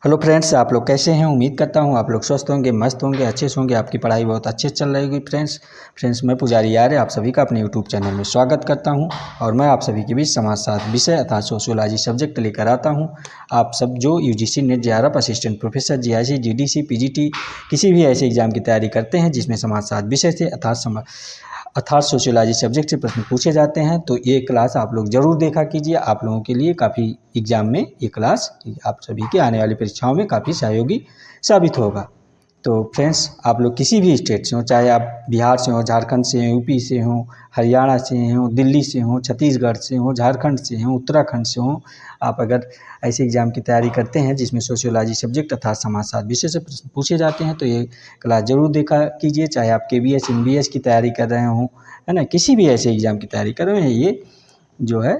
Hello friends, आप लोग कैसे हैं। उम्मीद करता हूं आप लोग स्वस्थ होंगे, मस्त होंगे, अच्छे से होंगे। आपकी पढ़ाई बहुत अच्छे से चल रही होगी। फ्रेंड्स मैं पुजारी आर्य आप सभी का अपने यूट्यूब चैनल में स्वागत करता हूं और मैं आप सभी के बीच समाजशास्त्र विषय अर्थात सोशियोलॉजी सब्जेक्ट लेकर आता हूं। आप सब जो UGC net JRF assistant professor GIC GDC PGT किसी भी ऐसे एग्जाम की तैयारी करते हैं जिसमें समाजशास्त्र विषय से अर्थात सोशियोलॉजी सब्जेक्ट से प्रश्न पूछे जाते हैं, तो ये क्लास आप लोग ज़रूर देखा कीजिए। आप लोगों के लिए काफ़ी एग्जाम में ये क्लास आप सभी की आने वाली परीक्षाओं में काफ़ी सहयोगी साबित होगा। तो फ्रेंड्स, आप लोग किसी भी स्टेट से हो, चाहे आप बिहार से हो, झारखंड से हो, यूपी से हो, हरियाणा से हो, दिल्ली से हो, छत्तीसगढ़ से हो, झारखंड से हो, उत्तराखंड से हो, आप अगर ऐसे एग्ज़ाम की तैयारी करते हैं जिसमें सोशियोलॉजी सब्जेक्ट अर्थात समाजशास्त्र विषय से प्रश्न पूछे जाते हैं, तो ये क्लास ज़रूर देखा कीजिए। चाहे आप केबीएस एमबीएस की तैयारी कर रहे हों, है ना, किसी भी ऐसे एग्ज़ाम की तैयारी कर रहे हैं, ये जो है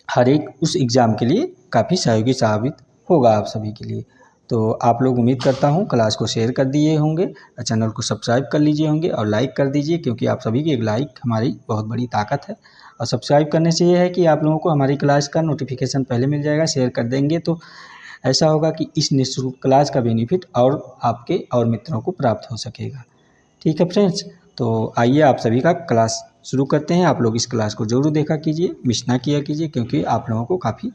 हर एक उस एग्ज़ाम के लिए काफ़ी सहयोगी साबित होगा आप सभी के लिए। तो आप लोग, उम्मीद करता हूँ क्लास को शेयर कर दिए होंगे, चैनल को सब्सक्राइब कर लीजिए होंगे और लाइक कर दीजिए, क्योंकि आप सभी की एक लाइक हमारी बहुत बड़ी ताकत है। और सब्सक्राइब करने से ये है कि आप लोगों को हमारी क्लास का नोटिफिकेशन पहले मिल जाएगा। शेयर कर देंगे तो ऐसा होगा कि इस निःशुल्क क्लास का बेनिफिट और आपके और मित्रों को प्राप्त हो सकेगा। ठीक है फ्रेंड्स, तो आइए आप सभी का क्लास शुरू करते हैं। आप लोग इस क्लास को ज़रूर देखा कीजिए, मिस ना किया कीजिए, क्योंकि आप लोगों को काफ़ी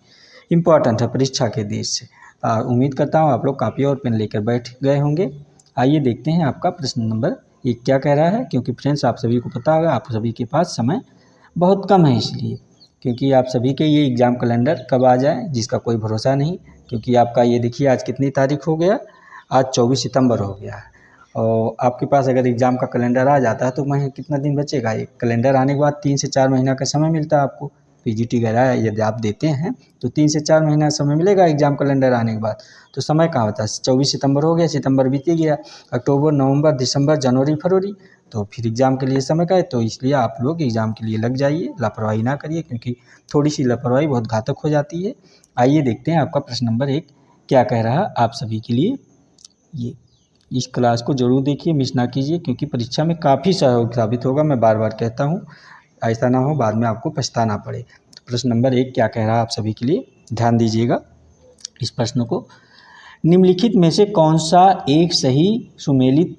इम्पोर्टेंट है परीक्षा के दृष्टि से। उम्मीद करता हूँ आप लोग कापी और पेन लेकर बैठ गए होंगे। आइए देखते हैं आपका प्रश्न नंबर 1 क्या कह रहा है। क्योंकि फ्रेंड्स, आप सभी को पता होगा आप सभी के पास समय बहुत कम है, इसलिए क्योंकि आप सभी के ये एग्ज़ाम कैलेंडर कब आ जाए जिसका कोई भरोसा नहीं। क्योंकि आपका ये देखिए आज कितनी तारीख हो गया, आज 24 सितंबर हो गया है। और आपके पास अगर एग्ज़ाम का कैलेंडर आ जाता है तो मैं कितना दिन बचेगा। एक कैलेंडर आने के बाद 3 से 4 महीना का समय मिलता है आपको। पीजीटी वगैरह यदि आप देते हैं तो 3 से 4 महीना समय मिलेगा एग्ज़ाम कैलेंडर आने के बाद। तो समय कहाँ होता है, 24 सितंबर हो गया, सितंबर बीत गया, अक्टूबर, नवंबर, दिसंबर, जनवरी, फरवरी, तो फिर एग्ज़ाम के लिए समय का है। तो इसलिए आप लोग एग्ज़ाम के लिए लग जाइए, लापरवाही ना करिए, क्योंकि थोड़ी सी लापरवाही बहुत घातक हो जाती है। आइए देखते हैं आपका प्रश्न नंबर 1 क्या कह रहा है आप सभी के लिए। ये इस क्लास को ज़रूर देखिए, मिस ना कीजिए, क्योंकि परीक्षा में काफ़ी सहयोग साबित होगा। मैं बार बार कहता हूँ, ऐसा ना हो बाद में आपको पछताना पड़े। तो प्रश्न नंबर 1 क्या कह रहा है आप सभी के लिए, ध्यान दीजिएगा इस प्रश्न को। निम्नलिखित में से कौन सा एक सही सुमेलित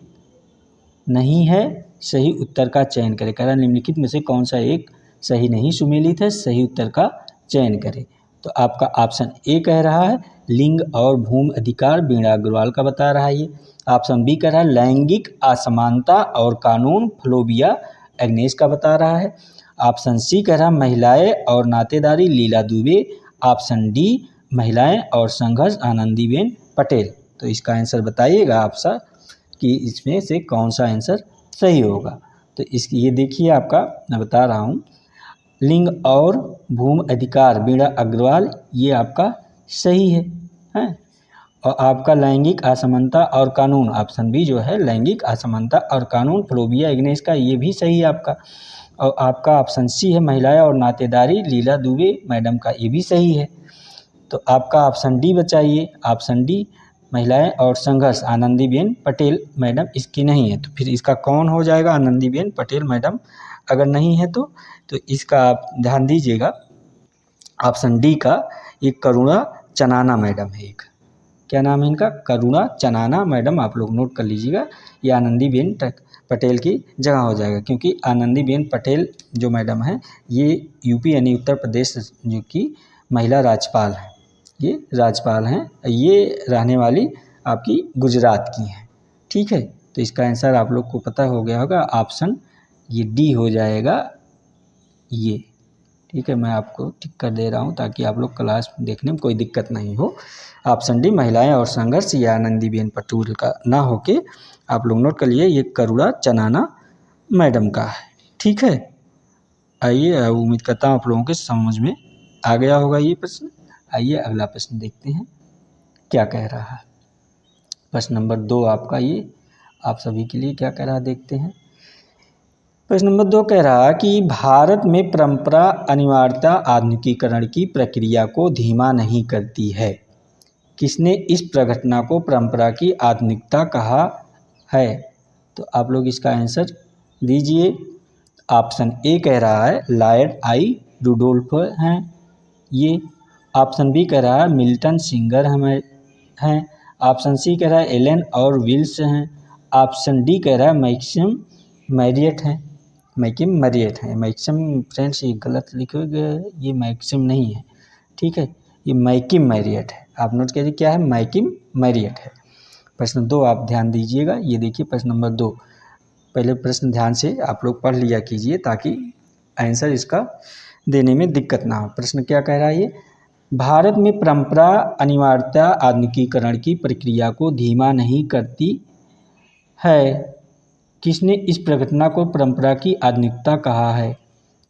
नहीं है, सही उत्तर का चयन करें। कह रहा है निम्नलिखित में से कौन सा एक सही नहीं सुमेलित है, सही उत्तर का चयन करें। तो आपका ऑप्शन ए कह रहा है लिंग और भूमि अधिकार, वीणा अग्रवाल का बता रहा है ये। ऑप्शन बी कह रहा है लैंगिक असमानता और कानून, फ्लोबिया एग्नेस का बता रहा है। ऑप्शन सी कह रहा है महिलाएं और नातेदारी, लीला दुबे। ऑप्शन डी महिलाएं और संघर्ष, आनंदीबेन पटेल। तो इसका आंसर बताइएगा आप सब कि इसमें से कौन सा आंसर सही होगा। तो इसकी ये देखिए, आपका मैं बता रहा हूँ, लिंग और भूमि अधिकार वीणा अग्रवाल, ये आपका सही है, हैं। और आपका लैंगिक असमानता और कानून, ऑप्शन बी जो है लैंगिक असमानता और कानून, फ्लोबिया इग्नेस का, ये भी सही है आपका। और आपका ऑप्शन सी है महिलाएं और नातेदारी, लीला दुबे मैडम का, ये भी सही है। तो आपका ऑप्शन डी बचाइए, ऑप्शन डी महिलाएं और संघर्ष, आनंदीबेन पटेल मैडम इसकी नहीं है। तो फिर इसका कौन हो जाएगा, आनंदीबेन पटेल मैडम अगर नहीं है तो इसका आप ध्यान दीजिएगा, ऑप्शन डी का एक करुणा चनाना मैडम है। एक क्या नाम है इनका, करुणा चनाना मैडम, आप लोग नोट कर लीजिएगा। ये आनंदीबेन पटेल की जगह हो जाएगा, क्योंकि आनंदीबेन पटेल जो मैडम है ये यूपी यानी उत्तर प्रदेश जो की महिला राज्यपाल हैं, ये राज्यपाल हैं, ये रहने वाली आपकी गुजरात की हैं। ठीक है, तो इसका आंसर आप लोग को पता हो गया होगा, ऑप्शन ये डी हो जाएगा ये। ठीक है, मैं आपको टिक कर दे रहा हूँ ताकि आप लोग क्लास देखने में कोई दिक्कत नहीं हो। ऑप्शन डी महिलाएं और संघर्ष, या आनंदीबेन पटेल का ना होके आप लोग नोट कर लिए, ये करुणा चनाना मैडम का है। ठीक है, आइए, उम्मीद करता हूँ आप लोगों के समझ में आ गया होगा ये प्रश्न। आइए अगला प्रश्न देखते हैं क्या कह रहा है। प्रश्न नंबर 2 आपका ये आप सभी के लिए क्या कह रहा है, देखते हैं। प्रश्न नंबर 2 कह रहा कि भारत में परंपरा अनिवार्यता आधुनिकीकरण की प्रक्रिया को धीमा नहीं करती है। किसने इस प्रघटना को परंपरा की आधुनिकता कहा है। तो आप लोग इसका आंसर दीजिए। ऑप्शन ए कह रहा है लॉर्ड आई रुडोल्फ हैं ये। ऑप्शन बी कह रहा है मिल्टन सिंगर हमें हैं। ऑप्शन सी कह रहा है एलन और विल्स हैं। ऑप्शन डी कह रहा है मैक्सिम मैरियट हैं। मैकिम मैरियट है। मैक्सिम फ्रेंड्स ये गलत लिखे गए, ये मैक्सिम नहीं है, ठीक है, ये मैकिम मैरियट है। आप नोट करिए क्या है, मैकिम मैरियट है। प्रश्न 2 आप ध्यान दीजिएगा, ये देखिए प्रश्न नंबर 2। पहले प्रश्न ध्यान से आप लोग पढ़ लिया कीजिए ताकि आंसर इसका देने में दिक्कत ना हो। प्रश्न क्या कह रहा है ये, भारत में परंपरा अनिवार्यता आधुनिकीकरण की प्रक्रिया को धीमा नहीं करती है। किसने इस प्रघटना को परंपरा की आधुनिकता कहा है?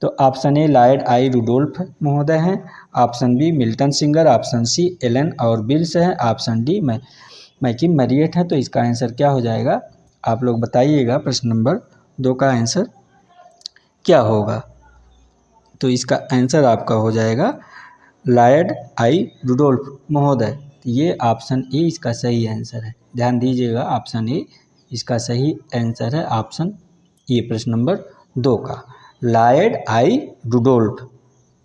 तो option A Lord I Rudolph महोदय हैं। Option B Milton Singer. Option C Allen और विल्स हैं। ऑप्शन डी मैकिम मैरियट है। तो इसका आंसर क्या हो जाएगा, आप लोग बताइएगा। प्रश्न नंबर 2 का आंसर क्या होगा? तो इसका आंसर आपका हो जाएगा लॉर्ड आई रुडोल्फ महोदय। ये ऑप्शन ए इसका सही आंसर है। ध्यान दीजिएगा, ऑप्शन ए इसका सही आंसर है, ऑप्शन ए प्रश्न नंबर 2 का लॉर्ड आई रुडोल्फ।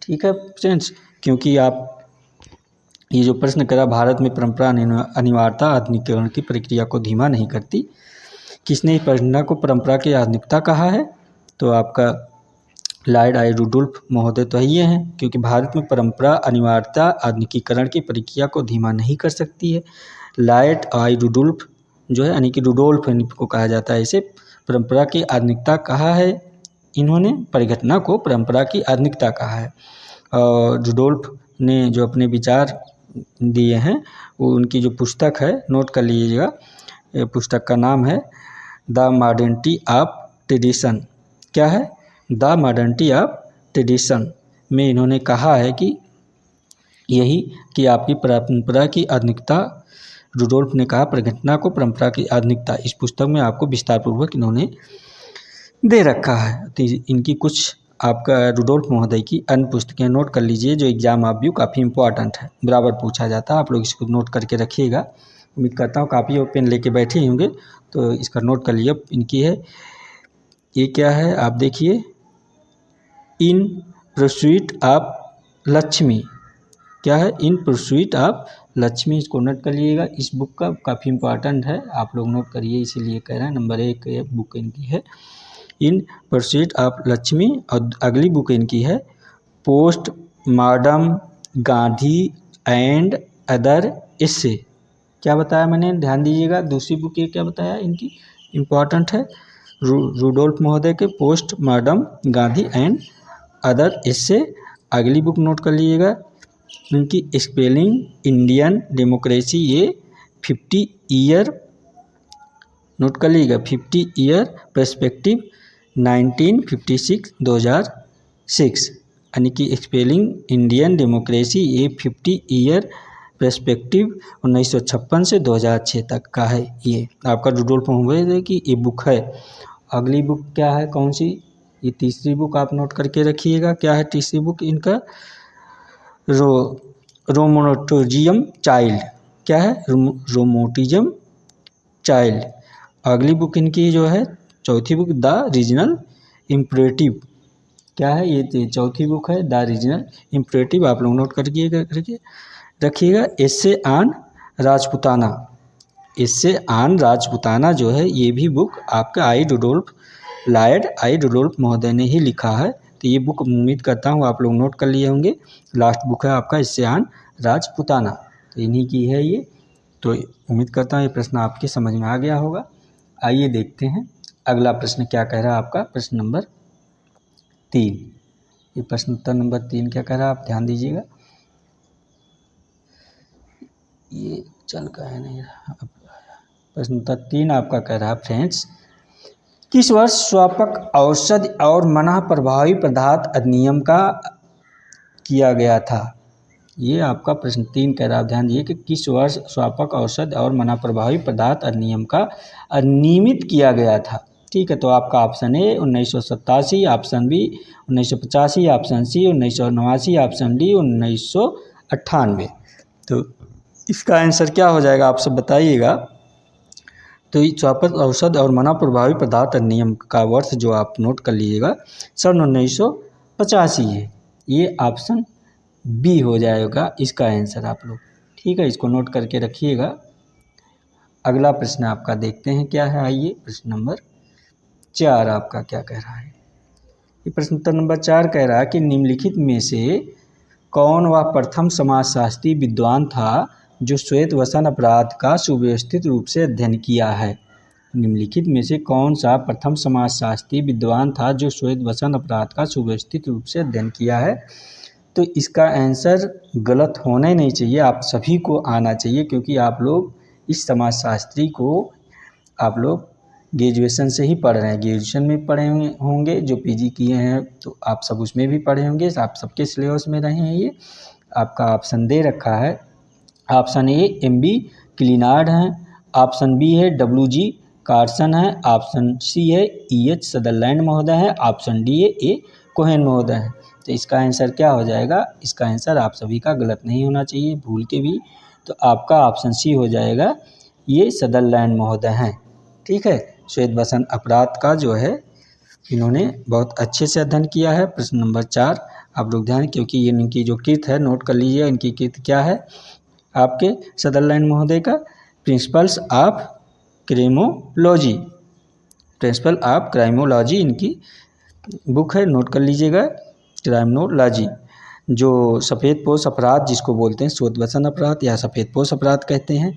ठीक है फ्रेंड्स, क्योंकि आप ये जो प्रश्न करा भारत में परंपरा अनिवार्यता आधुनिकीकरण की प्रक्रिया को धीमा नहीं करती, किसने इस प्रक्रिया को परंपरा की आधुनिकता कहा है? तो आपका लॉर्ड आई रुडोल्फ महोदय तो ये हैं, क्योंकि भारत में परंपरा अनिवार्यता आधुनिकीकरण की प्रक्रिया को धीमा नहीं कर सकती है। लॉर्ड आई रुडोल्फ जो है, यानी कि रुडोल्फ को कहा जाता है, इसे परंपरा की आधुनिकता कहा है। इन्होंने परिघटना को परंपरा की आधुनिकता कहा है। और रुडोल्फ ने जो अपने विचार दिए हैं, वो उनकी जो पुस्तक है, नोट कर लीजिएगा, पुस्तक का नाम है द मॉडर्निटी ऑफ ट्रेडिशन। क्या है? द मॉडर्निटी ऑफ ट्रेडिशन में इन्होंने कहा है कि यही कि आपकी परंपरा की आधुनिकता, रुडोल्फ ने कहा प्रघटना को परंपरा की आधुनिकता, इस पुस्तक में आपको विस्तार पूर्वक इन्होंने दे रखा है। तो इनकी कुछ आपका रुडोल्फ महोदय की अन्य पुस्तकें नोट कर लीजिए, जो एग्जाम आप व्यू काफ़ी इंपॉर्टेंट है, बराबर पूछा जाता है। आप लोग इसको नोट करके रखिएगा। उम्मीद करता हूँ कापी और पेन लेके बैठे ही होंगे, तो इसका नोट कर लीजिए। इनकी है, ये क्या है आप देखिए, इन परस्यूट ऑफ लक्ष्मी। क्या है? इन परस्यूट ऑफ लक्ष्मी, इसको नोट कर लीजिएगा। इस बुक का काफ़ी इंपॉर्टेंट है, आप लोग नोट करिए, इसीलिए कह रहे हैं नंबर 1 बुक इनकी है इन परस्यूट ऑफ लक्ष्मी। और अगली बुक इनकी है post modern Gandhi and other essay. क्या बताया मैंने, ध्यान दीजिएगा। दूसरी बुक ये क्या बताया इनकी, इम्पॉर्टेंट है, रुडोल्फ महोदय के post modern Gandhi and other essay. अगली बुक नोट कर लीजिएगा इनकी स्पेलिंग इंडियन डेमोक्रेसी, ये 50 ईयर, नोट कर लीजिएगा, 50 ईयर पर्सपेक्टिव 1956-2006, यानी कि स्पेलिंग इंडियन डेमोक्रेसी, ये 50 ईयर पर्सपेक्टिव 1956 से 2006 तक का है। ये आपका रुडोल्फ महोदय की ये बुक है। अगली बुक क्या है, कौन सी? ये तीसरी बुक आप नोट करके रखिएगा। क्या है तीसरी बुक इनका? रोमोटिज्म चाइल्ड। क्या है? रोमोटिज्म चाइल्ड। अगली बुक इनकी जो है चौथी बुक द रीजनल इम्परेटिव। क्या है? ये चौथी बुक है द रीजनल इम्परेटिव, आप लोग नोट करके रखिएगा। Essay on Rajputana, essay on Rajputana जो है, ये भी बुक आपका लॉर्ड आई रुडोल्फ महोदय ने ही लिखा है। तो ये बुक उम्मीद करता हूँ आप लोग नोट कर लिए होंगे। लास्ट बुक है आपका एसे ऑन राजपुताना, तो इन्हीं की है ये। तो उम्मीद करता हूँ ये प्रश्न आपके समझ में आ गया होगा। आइए देखते हैं अगला प्रश्न क्या कह रहा है आपका, प्रश्न नंबर 3। ये प्रश्न उत्तर नंबर 3 क्या कह रहा है, आप ध्यान दीजिएगा। ये चल का है नहीं रहा। प्रश्न उत्तर 3 आपका कह रहा है फ्रेंड्स, किस वर्ष स्वापक औषधि और मना प्रभावी पदार्थ अधिनियम का किया गया था? ये आपका प्रश्न 3 कह रहा है, ध्यान दीजिए कि किस वर्ष स्वापक औषध और मना प्रभावी पदार्थ अधिनियम का नियमित किया गया था। ठीक है, तो आपका option A 1987, option B 1985, option C 1989, option D 1998। तो इसका आंसर क्या हो जाएगा, आप सब बताइएगा। तो ये स्वापक औषध और मना प्रभावी पदार्थ अधिनियम का वर्ष जो आप नोट कर लीजिएगा, सन 1985 है। ये ऑप्शन बी हो जाएगा इसका आंसर आप लोग। ठीक है, इसको नोट करके रखिएगा। अगला प्रश्न आपका देखते हैं क्या है। आइए प्रश्न नंबर 4 आपका क्या कह रहा है। ये प्रश्न उत्तर नंबर 4 कह रहा है कि निम्नलिखित में से कौन वह प्रथम समाजशास्त्री विद्वान था जो श्वेत वसन अपराध का सुव्यवस्थित रूप से अध्ययन किया है। निम्नलिखित में से कौन सा प्रथम समाजशास्त्री विद्वान था जो श्वेत वसन अपराध का सुव्यवस्थित रूप से अध्ययन किया है। तो इसका आंसर गलत होना ही नहीं चाहिए, आप सभी को आना चाहिए, क्योंकि आप लोग इस समाजशास्त्री को आप लोग ग्रेजुएशन से ही पढ़ रहे हैं। ग्रेजुएशन में पढ़े होंगे, जो पीजी किए हैं तो आप सब उसमें भी पढ़े होंगे, आप सबके सिलेबस में रहे हैं। ये आपका ऑप्शन दे रखा है। Option A MB. क्लिनार्ड है, ऑप्शन बी है डब्ल्यू.जी. कार्सन है, ऑप्शन सी है ई.एच. सदरलैंड महोदय है, ऑप्शन डी है ए कोहेन महोदय है। तो इसका आंसर क्या हो जाएगा? इसका आंसर आप सभी का गलत नहीं होना चाहिए भूल के भी। तो आपका ऑप्शन सी हो जाएगा, ये सदरलैंड महोदय हैं। ठीक है, श्वेत वसन अपराध का जो है इन्होंने बहुत अच्छे से अध्ययन किया है। प्रश्न नंबर 4 आप लोग ध्यान, क्योंकि ये इनकी जो कृत है नोट कर लीजिए। इनकी कृत क्या है आपके सदरलैंड महोदय का? प्रिंसिपल्स ऑफ क्राइमोलॉजी, प्रिंसिपल ऑफ क्राइमोलॉजी इनकी बुक है, नोट कर लीजिएगा। क्राइमोलॉजी, जो सफ़ेदपोश अपराध जिसको बोलते हैं, श्वेत वसन अपराध या सफ़ेदपोश अपराध कहते हैं।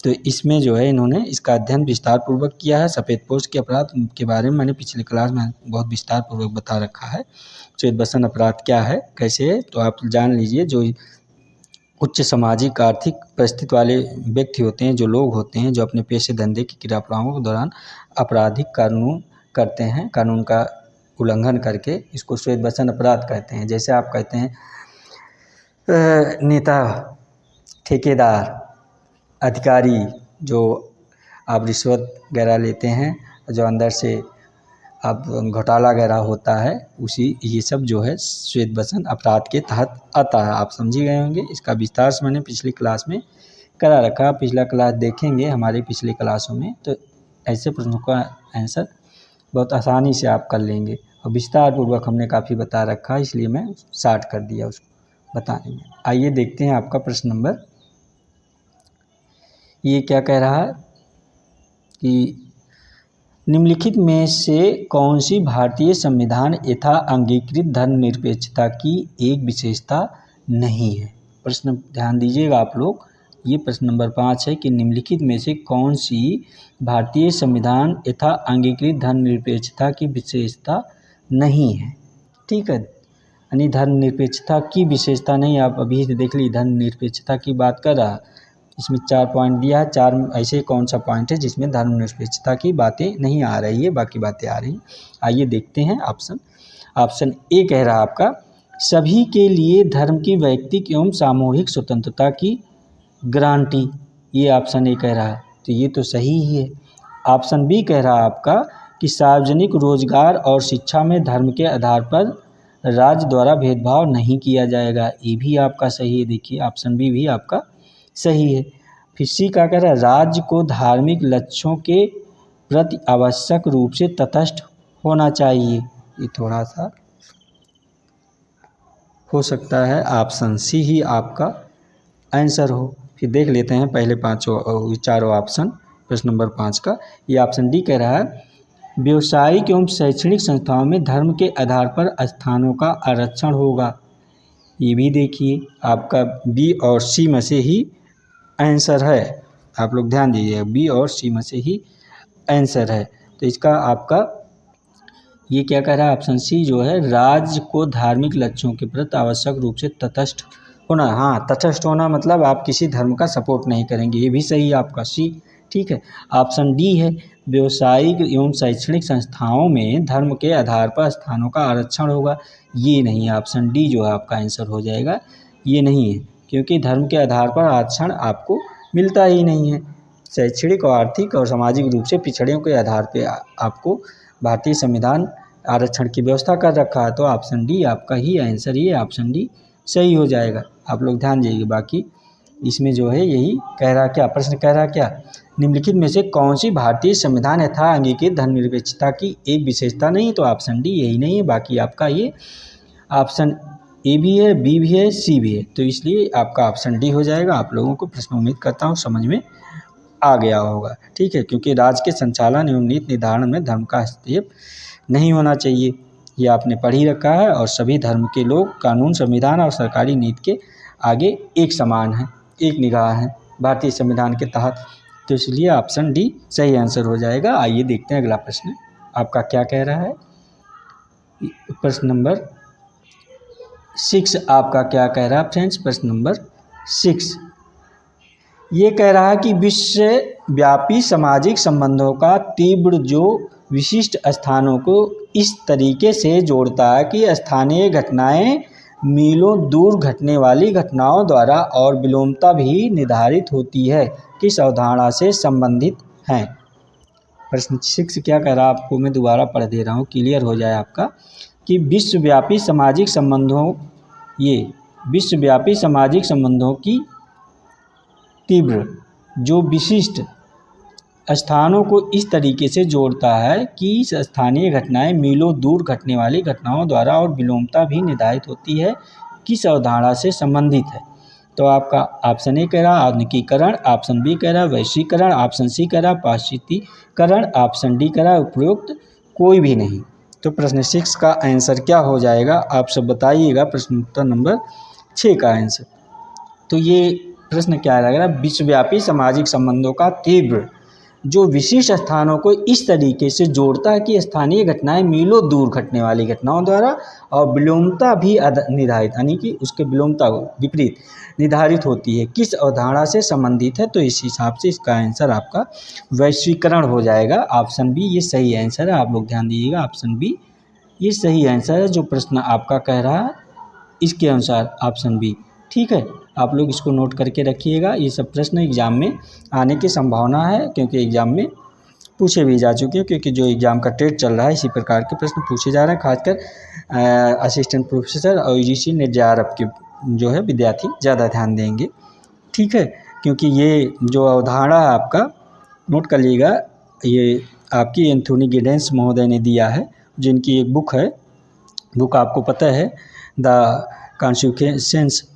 तो इसमें जो है इन्होंने इसका अध्ययन विस्तार पूर्वक किया है। सफ़ेदपोश के अपराध के बारे में मैंने पिछले क्लास में बहुत विस्तार पूर्वक बता रखा है। श्वेत वसन अपराध क्या है, कैसे है, तो आप जान लीजिए। जो उच्च सामाजिक आर्थिक परिस्थिति वाले व्यक्ति होते हैं, जो लोग होते हैं, जो अपने पेशे धंधे की क्रियाकलापों के दौरान आपराधिक कानून करते हैं, कानून का उल्लंघन करके, इसको श्वेत वसन अपराध कहते हैं। जैसे आप कहते हैं नेता, ठेकेदार, अधिकारी, जो आप रिश्वत वगैरह लेते हैं, जो अंदर से आप घोटाला वगैरह होता है, उसी ये सब जो है श्वेत वसन अपराध के तहत आता है। आप समझी गए होंगे। इसका विस्तार से मैंने पिछली क्लास में करा रखा। पिछला क्लास देखेंगे हमारे पिछले क्लासों में, तो ऐसे प्रश्नों का आंसर बहुत आसानी से आप कर लेंगे। और विस्तार पूर्वक हमने काफ़ी बता रखा, इसलिए मैं शार्ट कर दिया उसको बताने में। आइए देखते हैं आपका प्रश्न नंबर, ये क्या कह रहा है कि निम्नलिखित में से कौन सी भारतीय संविधान यथा अंगीकृत धर्मनिरपेक्षता की एक विशेषता नहीं है। प्रश्न ध्यान दीजिएगा आप लोग। ये प्रश्न नंबर 5 है कि निम्नलिखित में से कौन सी भारतीय संविधान यथा अंगीकृत धर्मनिरपेक्षता की विशेषता नहीं है। ठीक है, यानी धर्मनिरपेक्षता की विशेषता नहीं। आप अभी से देख लीजिए, धर्मनिरपेक्षता की बात कर रहा है। इसमें 4 पॉइंट दिया है। 4 ऐसे कौन सा पॉइंट है जिसमें धर्मनिरपेक्षता की बातें नहीं आ रही है, बाकी बातें आ रही हैं। आइए देखते हैं ऑप्शन ए कह रहा है आपका, सभी के लिए धर्म की वैयक्तिक एवं सामूहिक स्वतंत्रता की गारंटी। ये ऑप्शन ए कह रहा है, तो ये तो सही ही है। ऑप्शन बी कह रहा है आपका कि सार्वजनिक रोजगार और शिक्षा में धर्म के आधार पर राज्य द्वारा भेदभाव नहीं किया जाएगा। ये भी आपका सही है। देखिए ऑप्शन बी भी आपका सही है। फिर सी क्या कह रहा है, राज्य को धार्मिक लक्ष्यों के प्रति आवश्यक रूप से तटस्थ होना चाहिए। ये थोड़ा सा हो सकता है ऑप्शन सी ही आपका आंसर हो। फिर देख लेते हैं पहले चारों ऑप्शन। प्रश्न नंबर 5 का ये ऑप्शन डी कह रहा है, व्यावसायिक एवं शैक्षणिक संस्थाओं में धर्म के आधार पर स्थानों का आरक्षण होगा। ये भी देखिए आपका बी और सी में से ही आंसर है। आप लोग ध्यान दीजिए, बी और सी में से ही आंसर है। तो इसका आपका ये क्या कह रहा है, ऑप्शन सी जो है, राज्य को धार्मिक लक्ष्यों के प्रति आवश्यक रूप से तटस्थ होना। हाँ, तटस्थ होना मतलब आप किसी धर्म का सपोर्ट नहीं करेंगे। ये भी सही है आपका सी। ठीक है, ऑप्शन डी है, व्यावसायिक एवं शैक्षणिक संस्थाओं में धर्म के आधार पर स्थानों का आरक्षण होगा। ये नहीं है, ऑप्शन डी जो है आपका आंसर हो जाएगा। ये नहीं है, क्योंकि धर्म के आधार पर आरक्षण आपको मिलता ही नहीं है। शैक्षणिक और आर्थिक और सामाजिक रूप से पिछड़ों के आधार पर आपको भारतीय संविधान आरक्षण की व्यवस्था कर रखा है। तो ऑप्शन डी आपका ही आंसर, ये ऑप्शन डी सही हो जाएगा। आप लोग ध्यान दीजिए। बाकी इसमें जो है यही कह रहा, क्या प्रश्न कह रहा, क्या निम्नलिखित में से कौन सी भारतीय संविधान यथा अंगीकृत धर्मनिरपेक्षता की एक विशेषता नहीं, तो ऑप्शन डी यही नहीं है। बाकी आपका ये ऑप्शन ए भी है, बी भी है, सी भी है, तो इसलिए आपका ऑप्शन डी हो जाएगा। आप लोगों को प्रश्न उम्मीद करता हूँ समझ में आ गया होगा। ठीक है, क्योंकि राज्य के संचालन एवं नीति निर्धारण में धर्म का हस्तक्षेप नहीं होना चाहिए, ये आपने पढ़ ही रखा है। और सभी धर्म के लोग कानून, संविधान और सरकारी नीति के आगे एक समान हैं, एक निगाह हैं भारतीय संविधान के तहत। तो इसलिए ऑप्शन डी सही आंसर हो जाएगा। आइए देखते हैं अगला प्रश्न आपका क्या कह रहा है। प्रश्न नंबर 6 आपका क्या कह रहा है फ्रेंड्स। प्रश्न नंबर 6 ये कह रहा है कि विश्वव्यापी सामाजिक संबंधों का तीव्र जो विशिष्ट स्थानों को इस तरीके से जोड़ता है कि स्थानीय घटनाएं मीलों दूर घटने वाली घटनाओं द्वारा और विलोमता भी निर्धारित होती है, किस अवधारणा से संबंधित हैं। प्रश्न 6 क्या कह रहा है आपको मैं दोबारा पढ़ दे रहा हूँ, क्लियर हो जाए आपका, कि विश्वव्यापी सामाजिक संबंधों की तीव्र जो विशिष्ट स्थानों को इस तरीके से जोड़ता है कि स्थानीय घटनाएं मीलों दूर घटने वाली घटनाओं द्वारा और विलोमता भी निर्धारित होती है, किस अवधारणा से संबंधित है। तो आपका ऑप्शन ए कह रहा है आधुनिकीकरण, ऑप्शन बी कह रहा है वैश्वीकरण, ऑप्शन सी कह रहा है पाश्चात्यकरण, ऑप्शन डी कह रहा है उपरोक्त कोई भी नहीं। तो प्रश्न 6 का आंसर क्या हो जाएगा आप सब बताइएगा। प्रश्न उत्तर नंबर 6 का आंसर, तो ये प्रश्न क्या लग रहा है, विश्वव्यापी सामाजिक संबंधों का तीव्र जो विशिष्ट स्थानों को इस तरीके से जोड़ता है कि स्थानीय घटनाएं मीलों दूर घटने वाली घटनाओं द्वारा और विलोमता भी निर्धारित, यानी कि उसके विलोमता विपरीत निर्धारित होती है, किस अवधारणा से संबंधित है। तो इस हिसाब से इसका आंसर आपका वैश्वीकरण हो जाएगा। ऑप्शन बी ये सही आंसर है, आप लोग ध्यान दीजिएगा, ऑप्शन बी ये सही आंसर है जो प्रश्न आपका कह रहा है इसके अनुसार ऑप्शन बी। ठीक है, आप लोग इसको नोट करके रखिएगा। ये सब प्रश्न एग्जाम में आने की संभावना है, क्योंकि एग्जाम में पूछे भी जा चुके हैं, क्योंकि जो एग्ज़ाम का टेट चल रहा है इसी प्रकार के प्रश्न पूछे जा रहे हैं, खासकर असिस्टेंट प्रोफेसर और यूजीसी नेट जेआरएफ के जो है विद्यार्थी ज़्यादा ध्यान देंगे। ठीक है, क्योंकि ये जो अवधारणा है आपका नोट कर लीजिएगा, ये आपकी एंथोनी गिडेंस महोदय ने दिया है, जिनकी एक बुक है, बुक आपको पता है द कॉन्स्टिट्यूशंस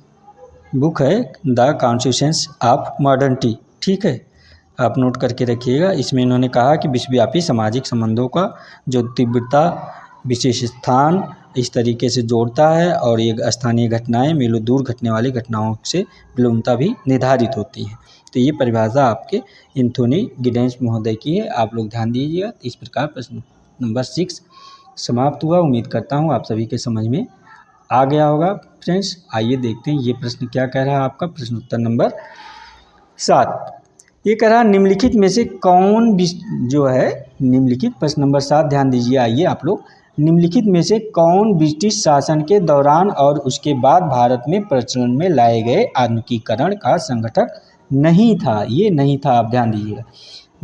बुक है, द कॉन्स्टिट्यूशंस ऑफ मॉडर्निटी। ठीक है, आप नोट करके रखिएगा। इसमें इन्होंने कहा कि विश्वव्यापी सामाजिक संबंधों का जो तीव्रता विशेष स्थान इस तरीके से जोड़ता है और ये स्थानीय घटनाएं मीलों दूर घटने वाली घटनाओं से विलोमता भी निर्धारित होती है। तो ये परिभाषा आपके एंथोनी गिडेंस महोदय की है, आप लोग ध्यान दीजिएगा। इस प्रकार प्रश्न नंबर 6 समाप्त हुआ। उम्मीद करता हूँ आप सभी के समझ में आ गया होगा फ्रेंड्स। आइए देखते हैं ये प्रश्न क्या कह रहा है आपका। प्रश्न उत्तर नंबर 7 ये कह रहा है निम्नलिखित में से कौन जो है निम्नलिखित प्रश्न नंबर 7 ध्यान दीजिए। आइए आप लोग, निम्नलिखित में से कौन ब्रिटिश शासन के दौरान और उसके बाद भारत में प्रचलन में लाए गए आधुनिकीकरण का संगठक नहीं था। ये नहीं था, आप ध्यान दीजिएगा।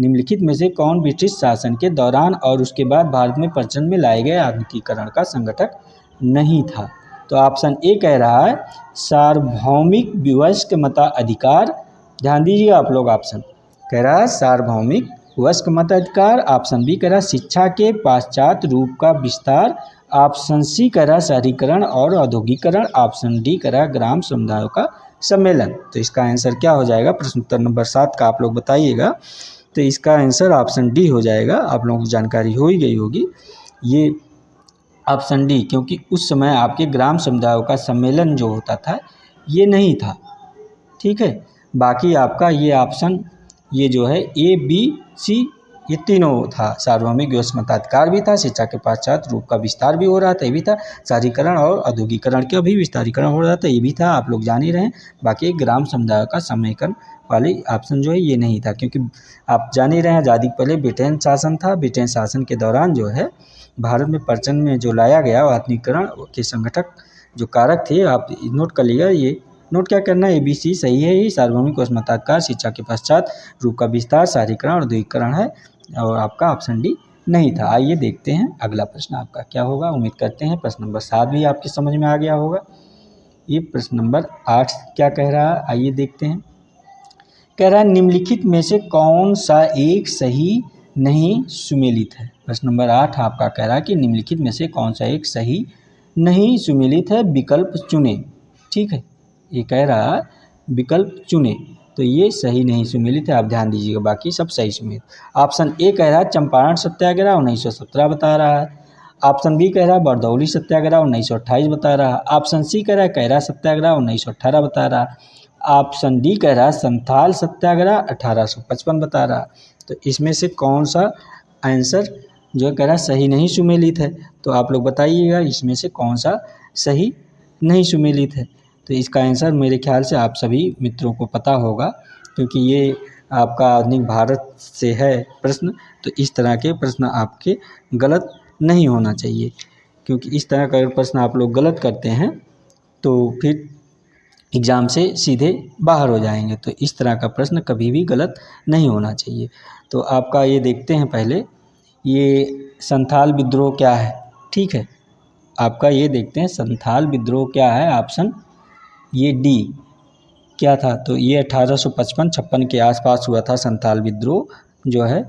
निम्नलिखित में से कौन ब्रिटिश शासन के दौरान और उसके बाद भारत में प्रचलन में लाए गए आधुनिकीकरण का संगठक नहीं था। तो ऑप्शन ए कह रहा है सार्वभौमिक विवश मताधिकार। ध्यान दीजिए आप लोग, ऑप्शन कह रहा है सार्वभौमिक वयस्क मताधिकार। ऑप्शन बी कह रहा शिक्षा के पाश्चात्य रूप का विस्तार। ऑप्शन सी कह रहा शहरीकरण और औद्योगिकरण। ऑप्शन डी कह रहा ग्राम समुदायों का सम्मेलन। तो इसका आंसर क्या हो जाएगा प्रश्न उत्तर नंबर 7 का, आप लोग बताइएगा। तो इसका आंसर ऑप्शन डी हो जाएगा। आप लोगों को जानकारी हो ही गई होगी ये ऑप्शन डी, क्योंकि उस समय आपके ग्राम समुदायों का सम्मेलन जो होता था ये नहीं था। ठीक है, बाकी आपका ये ऑप्शन ये जो है ए बी सी ये तीनों था। सार्वभौमिक विवश मताधिकार भी था, शिक्षा के पाश्चात्य रूप का विस्तार भी हो रहा था ये भी था, शहरीकरण और औद्योगिकरण का भी विस्तारीकरण हो रहा था ये भी था, आप लोग जान ही रहे हैं। बाकी ग्राम समुदाय का सम्मेलन वाली ऑप्शन जो है ये नहीं था, क्योंकि आप जान ही रहे हैं आज़ादी के पहले ब्रिटेन शासन था। ब्रिटेन शासन के दौरान जो है भारत में प्रचलन में जो लाया गया आधुनिकीकरण के संगठक जो कारक थे, आप नोट कर लिया। ये नोट क्या करना है, ABC सही है ही, सार्वभौमिक विवश मताधिकार, शिक्षा के पश्चात रूप का विस्तार, शहरीकरण और औद्योगिकरण है, और आपका ऑप्शन डी नहीं था। आइए देखते हैं अगला प्रश्न आपका क्या होगा। उम्मीद करते हैं प्रश्न नंबर 7 भी आपकी समझ में आ गया होगा। ये प्रश्न नंबर 8 क्या कह रहा है, आइए देखते हैं। कह रहा है निम्नलिखित में से कौन सा एक सही नहीं सुमेलित है। प्रश्न नंबर 8 आपका कह रहा है कि निम्नलिखित में से कौन सा एक सही नहीं सुमेलित है, विकल्प चुने। ठीक है, ये कह रहा है विकल्प चुने, तो ये सही नहीं सुमेलित है, आप ध्यान दीजिएगा, बाकी सब सही सुमेलित। ऑप्शन ए कह रहा है चंपारण सत्याग्रह 1917 बता रहा है। ऑप्शन बी कह रहा है बरदौली सत्याग्रह 1928 बता रहा है। ऑप्शन सी कह रहा है कैरा सत्याग्रह 1918 बता रहा है। ऑप्शन डी कह रहा है संथाल सत्याग्रह 1855 बता रहा है। तो इसमें से कौन सा आंसर जो कह रहा है सही नहीं सुमेलित है, तो आप लोग बताइएगा इसमें से कौन सा सही नहीं सुमेलित है। तो इसका आंसर मेरे ख्याल से आप सभी मित्रों को पता होगा, क्योंकि ये आपका आधुनिक भारत से है प्रश्न, तो इस तरह के प्रश्न आपके गलत नहीं होना चाहिए, क्योंकि इस तरह का अगर प्रश्न आप लोग गलत करते हैं तो फिर एग्ज़ाम से सीधे बाहर हो जाएंगे। तो इस तरह का प्रश्न कभी भी गलत नहीं होना चाहिए। तो आपका ये देखते हैं पहले, ये संथाल विद्रोह क्या है। ठीक है, आपका ये देखते हैं संथाल विद्रोह क्या है। ऑप्शन ये डी क्या था, तो ये 1855-56 के आसपास हुआ था संथाल विद्रोह जो है।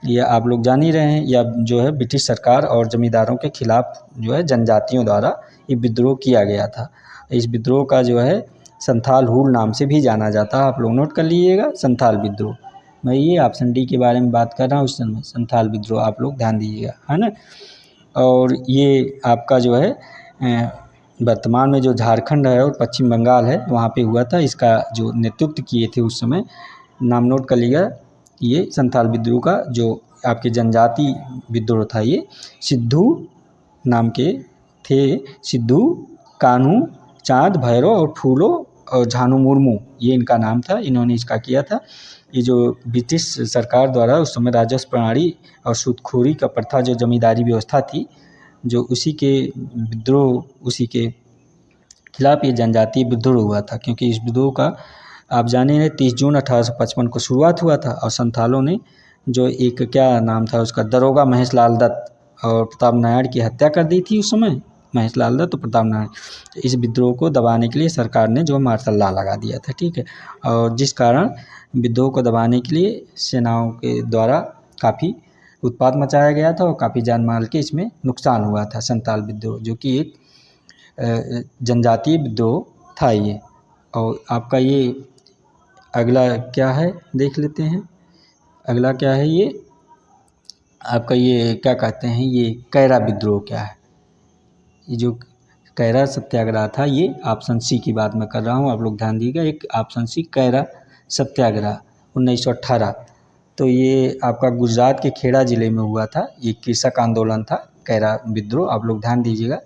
ये आप लोग जान ही रहे हैं, या जो है ब्रिटिश सरकार और जमींदारों के खिलाफ जो है जनजातियों द्वारा ये विद्रोह किया गया था। इस विद्रोह का जो है संथाल हुल नाम से भी जाना जाता है, आप लोग नोट कर लीजिएगा संथाल विद्रोह। मैं ये ऑप्शन डी के बारे में बात कर रहा हूँ, इस समय संथाल विद्रोह आप लोग ध्यान दीजिएगा, है ना। और ये आपका जो है वर्तमान में जो झारखंड है और पश्चिम बंगाल है वहाँ पे हुआ था। इसका जो नेतृत्व किए थे उस समय, नाम नोट कर लिया, ये संथाल विद्रोह का जो आपके जनजाति विद्रोह था, ये सिद्धू नाम के थे। सिद्धू, कान्हू, चाँद, भैरव और फूलो और झानू मुर्मू, ये इनका नाम था, इन्होंने इसका किया था। ये जो ब्रिटिश सरकार द्वारा उस समय राजस्व प्रणाली और सूदखोरी का प्रथा, जो जमींदारी व्यवस्था थी, जो उसी के विद्रोह, उसी के खिलाफ ये जनजातीय विद्रोह हुआ था। क्योंकि इस विद्रोह का आप जाने हैं 30 जून 1855 को शुरुआत हुआ था, और संथालों ने जो एक क्या नाम था उसका, दरोगा महेश लाल दत्त और प्रताप नारायण की हत्या कर दी थी उस समय, महेश लाल दत्त और प्रताप नारायण। तो इस विद्रोह को दबाने के लिए सरकार ने जो मार्शल लॉ लगा दिया था। ठीक है, और जिस कारण विद्रोह को दबाने के लिए सेनाओं के द्वारा काफ़ी उत्पात मचाया गया था और काफ़ी जान माल के इसमें नुकसान हुआ था। संथाल विद्रोह जो कि एक जनजातीय विद्रोह था ये। और आपका ये अगला क्या है देख लेते हैं। अगला क्या है, ये आपका ये क्या कहते हैं, ये कैरा विद्रोह क्या है। ये जो कैरा सत्याग्रह था, ये ऑप्शन सी की बात मैं कर रहा हूँ, आप लोग ध्यान दीजिएगा। एक ऑप्शन सी कैरा सत्याग्रह 1918, तो ये आपका गुजरात के खेड़ा ज़िले में हुआ था। ये कृषक आंदोलन था कैरा विद्रोह, आप लोग ध्यान दीजिएगा।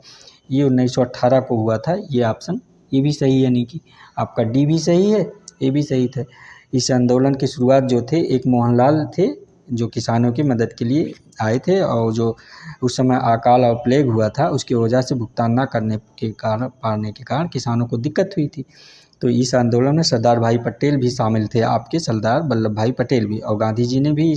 ये 1918 को हुआ था। ये ऑप्शन ये भी सही है, यानी कि आपका डी भी सही है, ए भी सही थे। इस आंदोलन की शुरुआत जो थे एक मोहनलाल थे, जो किसानों की मदद के लिए आए थे, और जो उस समय अकाल और प्लेग हुआ था उसकी वजह से भुगतान न करने के कारण किसानों को दिक्कत हुई थी। तो इस आंदोलन में सरदार भाई पटेल भी शामिल थे, आपके सरदार वल्लभ भाई पटेल भी, और गांधी जी ने भी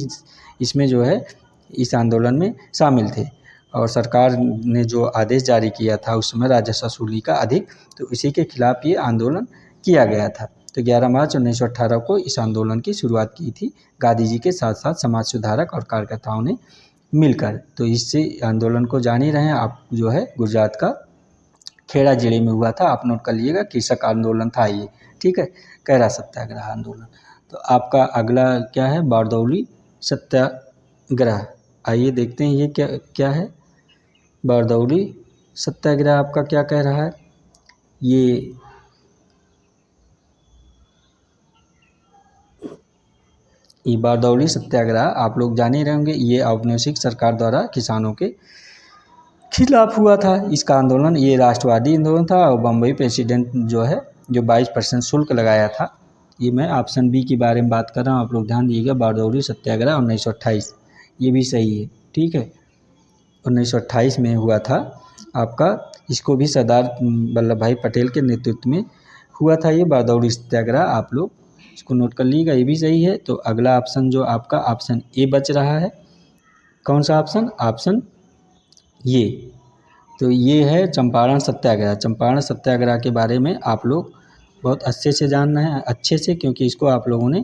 इसमें जो है इस आंदोलन में शामिल थे। और सरकार ने जो आदेश जारी किया था उस समय राजस्व वसूली का अधिक, तो इसी के खिलाफ ये आंदोलन किया गया था। तो 11 मार्च 1918 को इस आंदोलन की शुरुआत की थी गांधी जी के साथ साथ समाज सुधारक और कार्यकर्ताओं ने मिलकर। तो इससे आंदोलन को जान ही रहे हैं आप, जो है गुजरात का खेड़ा जिले में हुआ था, आप नोट कर लीजिएगा। कृषक आंदोलन था ये, ठीक है, कैरा सत्याग्रह आंदोलन। तो आपका अगला क्या है, बारदौली सत्याग्रह। आइए देखते हैं ये क्या क्या है। बारदौली सत्याग्रह आपका क्या कह रहा है, ये बारदौली सत्याग्रह आप लोग जान ही रहेंगे। ये औपनिवेशिक सरकार द्वारा किसानों के खिलाफ हुआ था इसका आंदोलन। ये राष्ट्रवादी आंदोलन था, और बम्बई प्रेसिडेंट जो है जो 22% शुल्क लगाया था। ये मैं ऑप्शन बी के बारे में बात कर रहा हूँ, आप लोग ध्यान दीजिएगा। बारदौली सत्याग्रह 1928, ये भी सही है, ठीक है, 1928 में हुआ था आपका। इसको भी सरदार वल्लभ भाई पटेल के नेतृत्व में हुआ था ये बारदौली सत्याग्रह, आप लोग इसको नोट कर लीजिएगा, ये भी सही है। तो अगला ऑप्शन जो आपका ऑप्शन ए बच रहा है, कौन सा ऑप्शन, ऑप्शन ये। तो ये है चंपारण सत्याग्रह। चंपारण सत्याग्रह के बारे में आप लोग बहुत अच्छे से जानना है, अच्छे से, क्योंकि इसको आप लोगों ने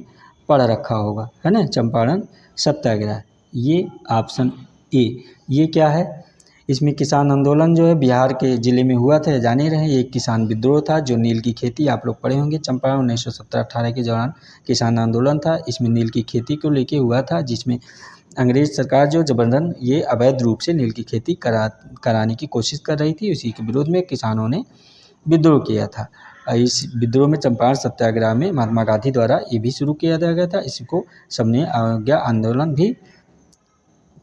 पढ़ रखा होगा, है ना। चंपारण सत्याग्रह, ये ऑप्शन ए, ये क्या है, इसमें किसान आंदोलन जो है बिहार के ज़िले में हुआ था, जान ही रहे। एक किसान विद्रोह था जो नील की खेती, आप लोग पढ़े होंगे, चंपारण 1917-18 के दौरान किसान आंदोलन था। इसमें नील की खेती को लेके हुआ था, जिसमें अंग्रेज सरकार जो जबरदस्त ये अवैध रूप से नील की खेती कराने की कोशिश कर रही थी। उसी के विरोध में किसानों ने विद्रोह किया था। इस विद्रोह में चंपारण सत्याग्रह में महात्मा गांधी द्वारा ये भी शुरू किया गया था। इसको सबने अवज्ञा आंदोलन भी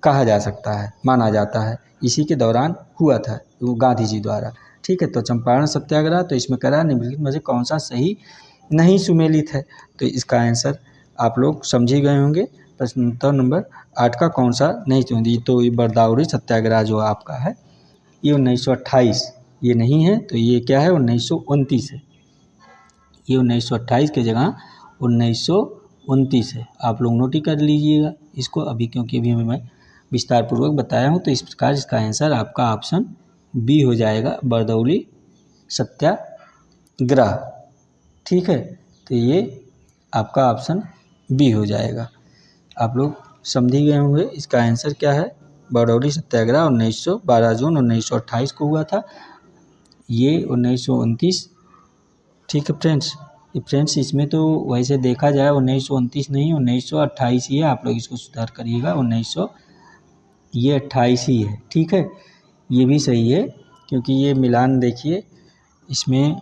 कहा जा सकता है, माना जाता है। इसी के दौरान हुआ था वो गांधी जी द्वारा। ठीक है, तो चंपारण सत्याग्रह, तो इसमें करा निम्नलिखित में से कौन सा सही नहीं सुमेलित है? तो इसका आंसर आप लोग समझ ही गए होंगे। प्रश्न उत्तर नंबर 8 का कौन सा नहीं सुमेलित? तो ये बरदाउरी सत्याग्रह जो आपका है ये 1928 ये नहीं है, तो ये क्या है? 1929 है। ये 1928 की जगह 1929 है। आप लोग नोट ही कर लीजिएगा इसको अभी, क्योंकि अभी मैं विस्तार पूर्वक बताया हूँ। तो इस प्रकार इसका आंसर आपका ऑप्शन बी हो जाएगा, बरदौली सत्याग्रह। ठीक है, तो ये आपका ऑप्शन बी हो जाएगा। आप लोग समझ ही गए होंगे इसका आंसर क्या है। बरदौली सत्याग्रह 12 जून 1928 को हुआ था, ये 1929। ठीक है फ्रेंड्स, इसमें तो वैसे देखा जाए 1929 नहीं 1928 ही है। आप लोग इसको सुधार करिएगा, 1928 ही है। ठीक है, ये भी सही है, क्योंकि ये मिलान देखिए इसमें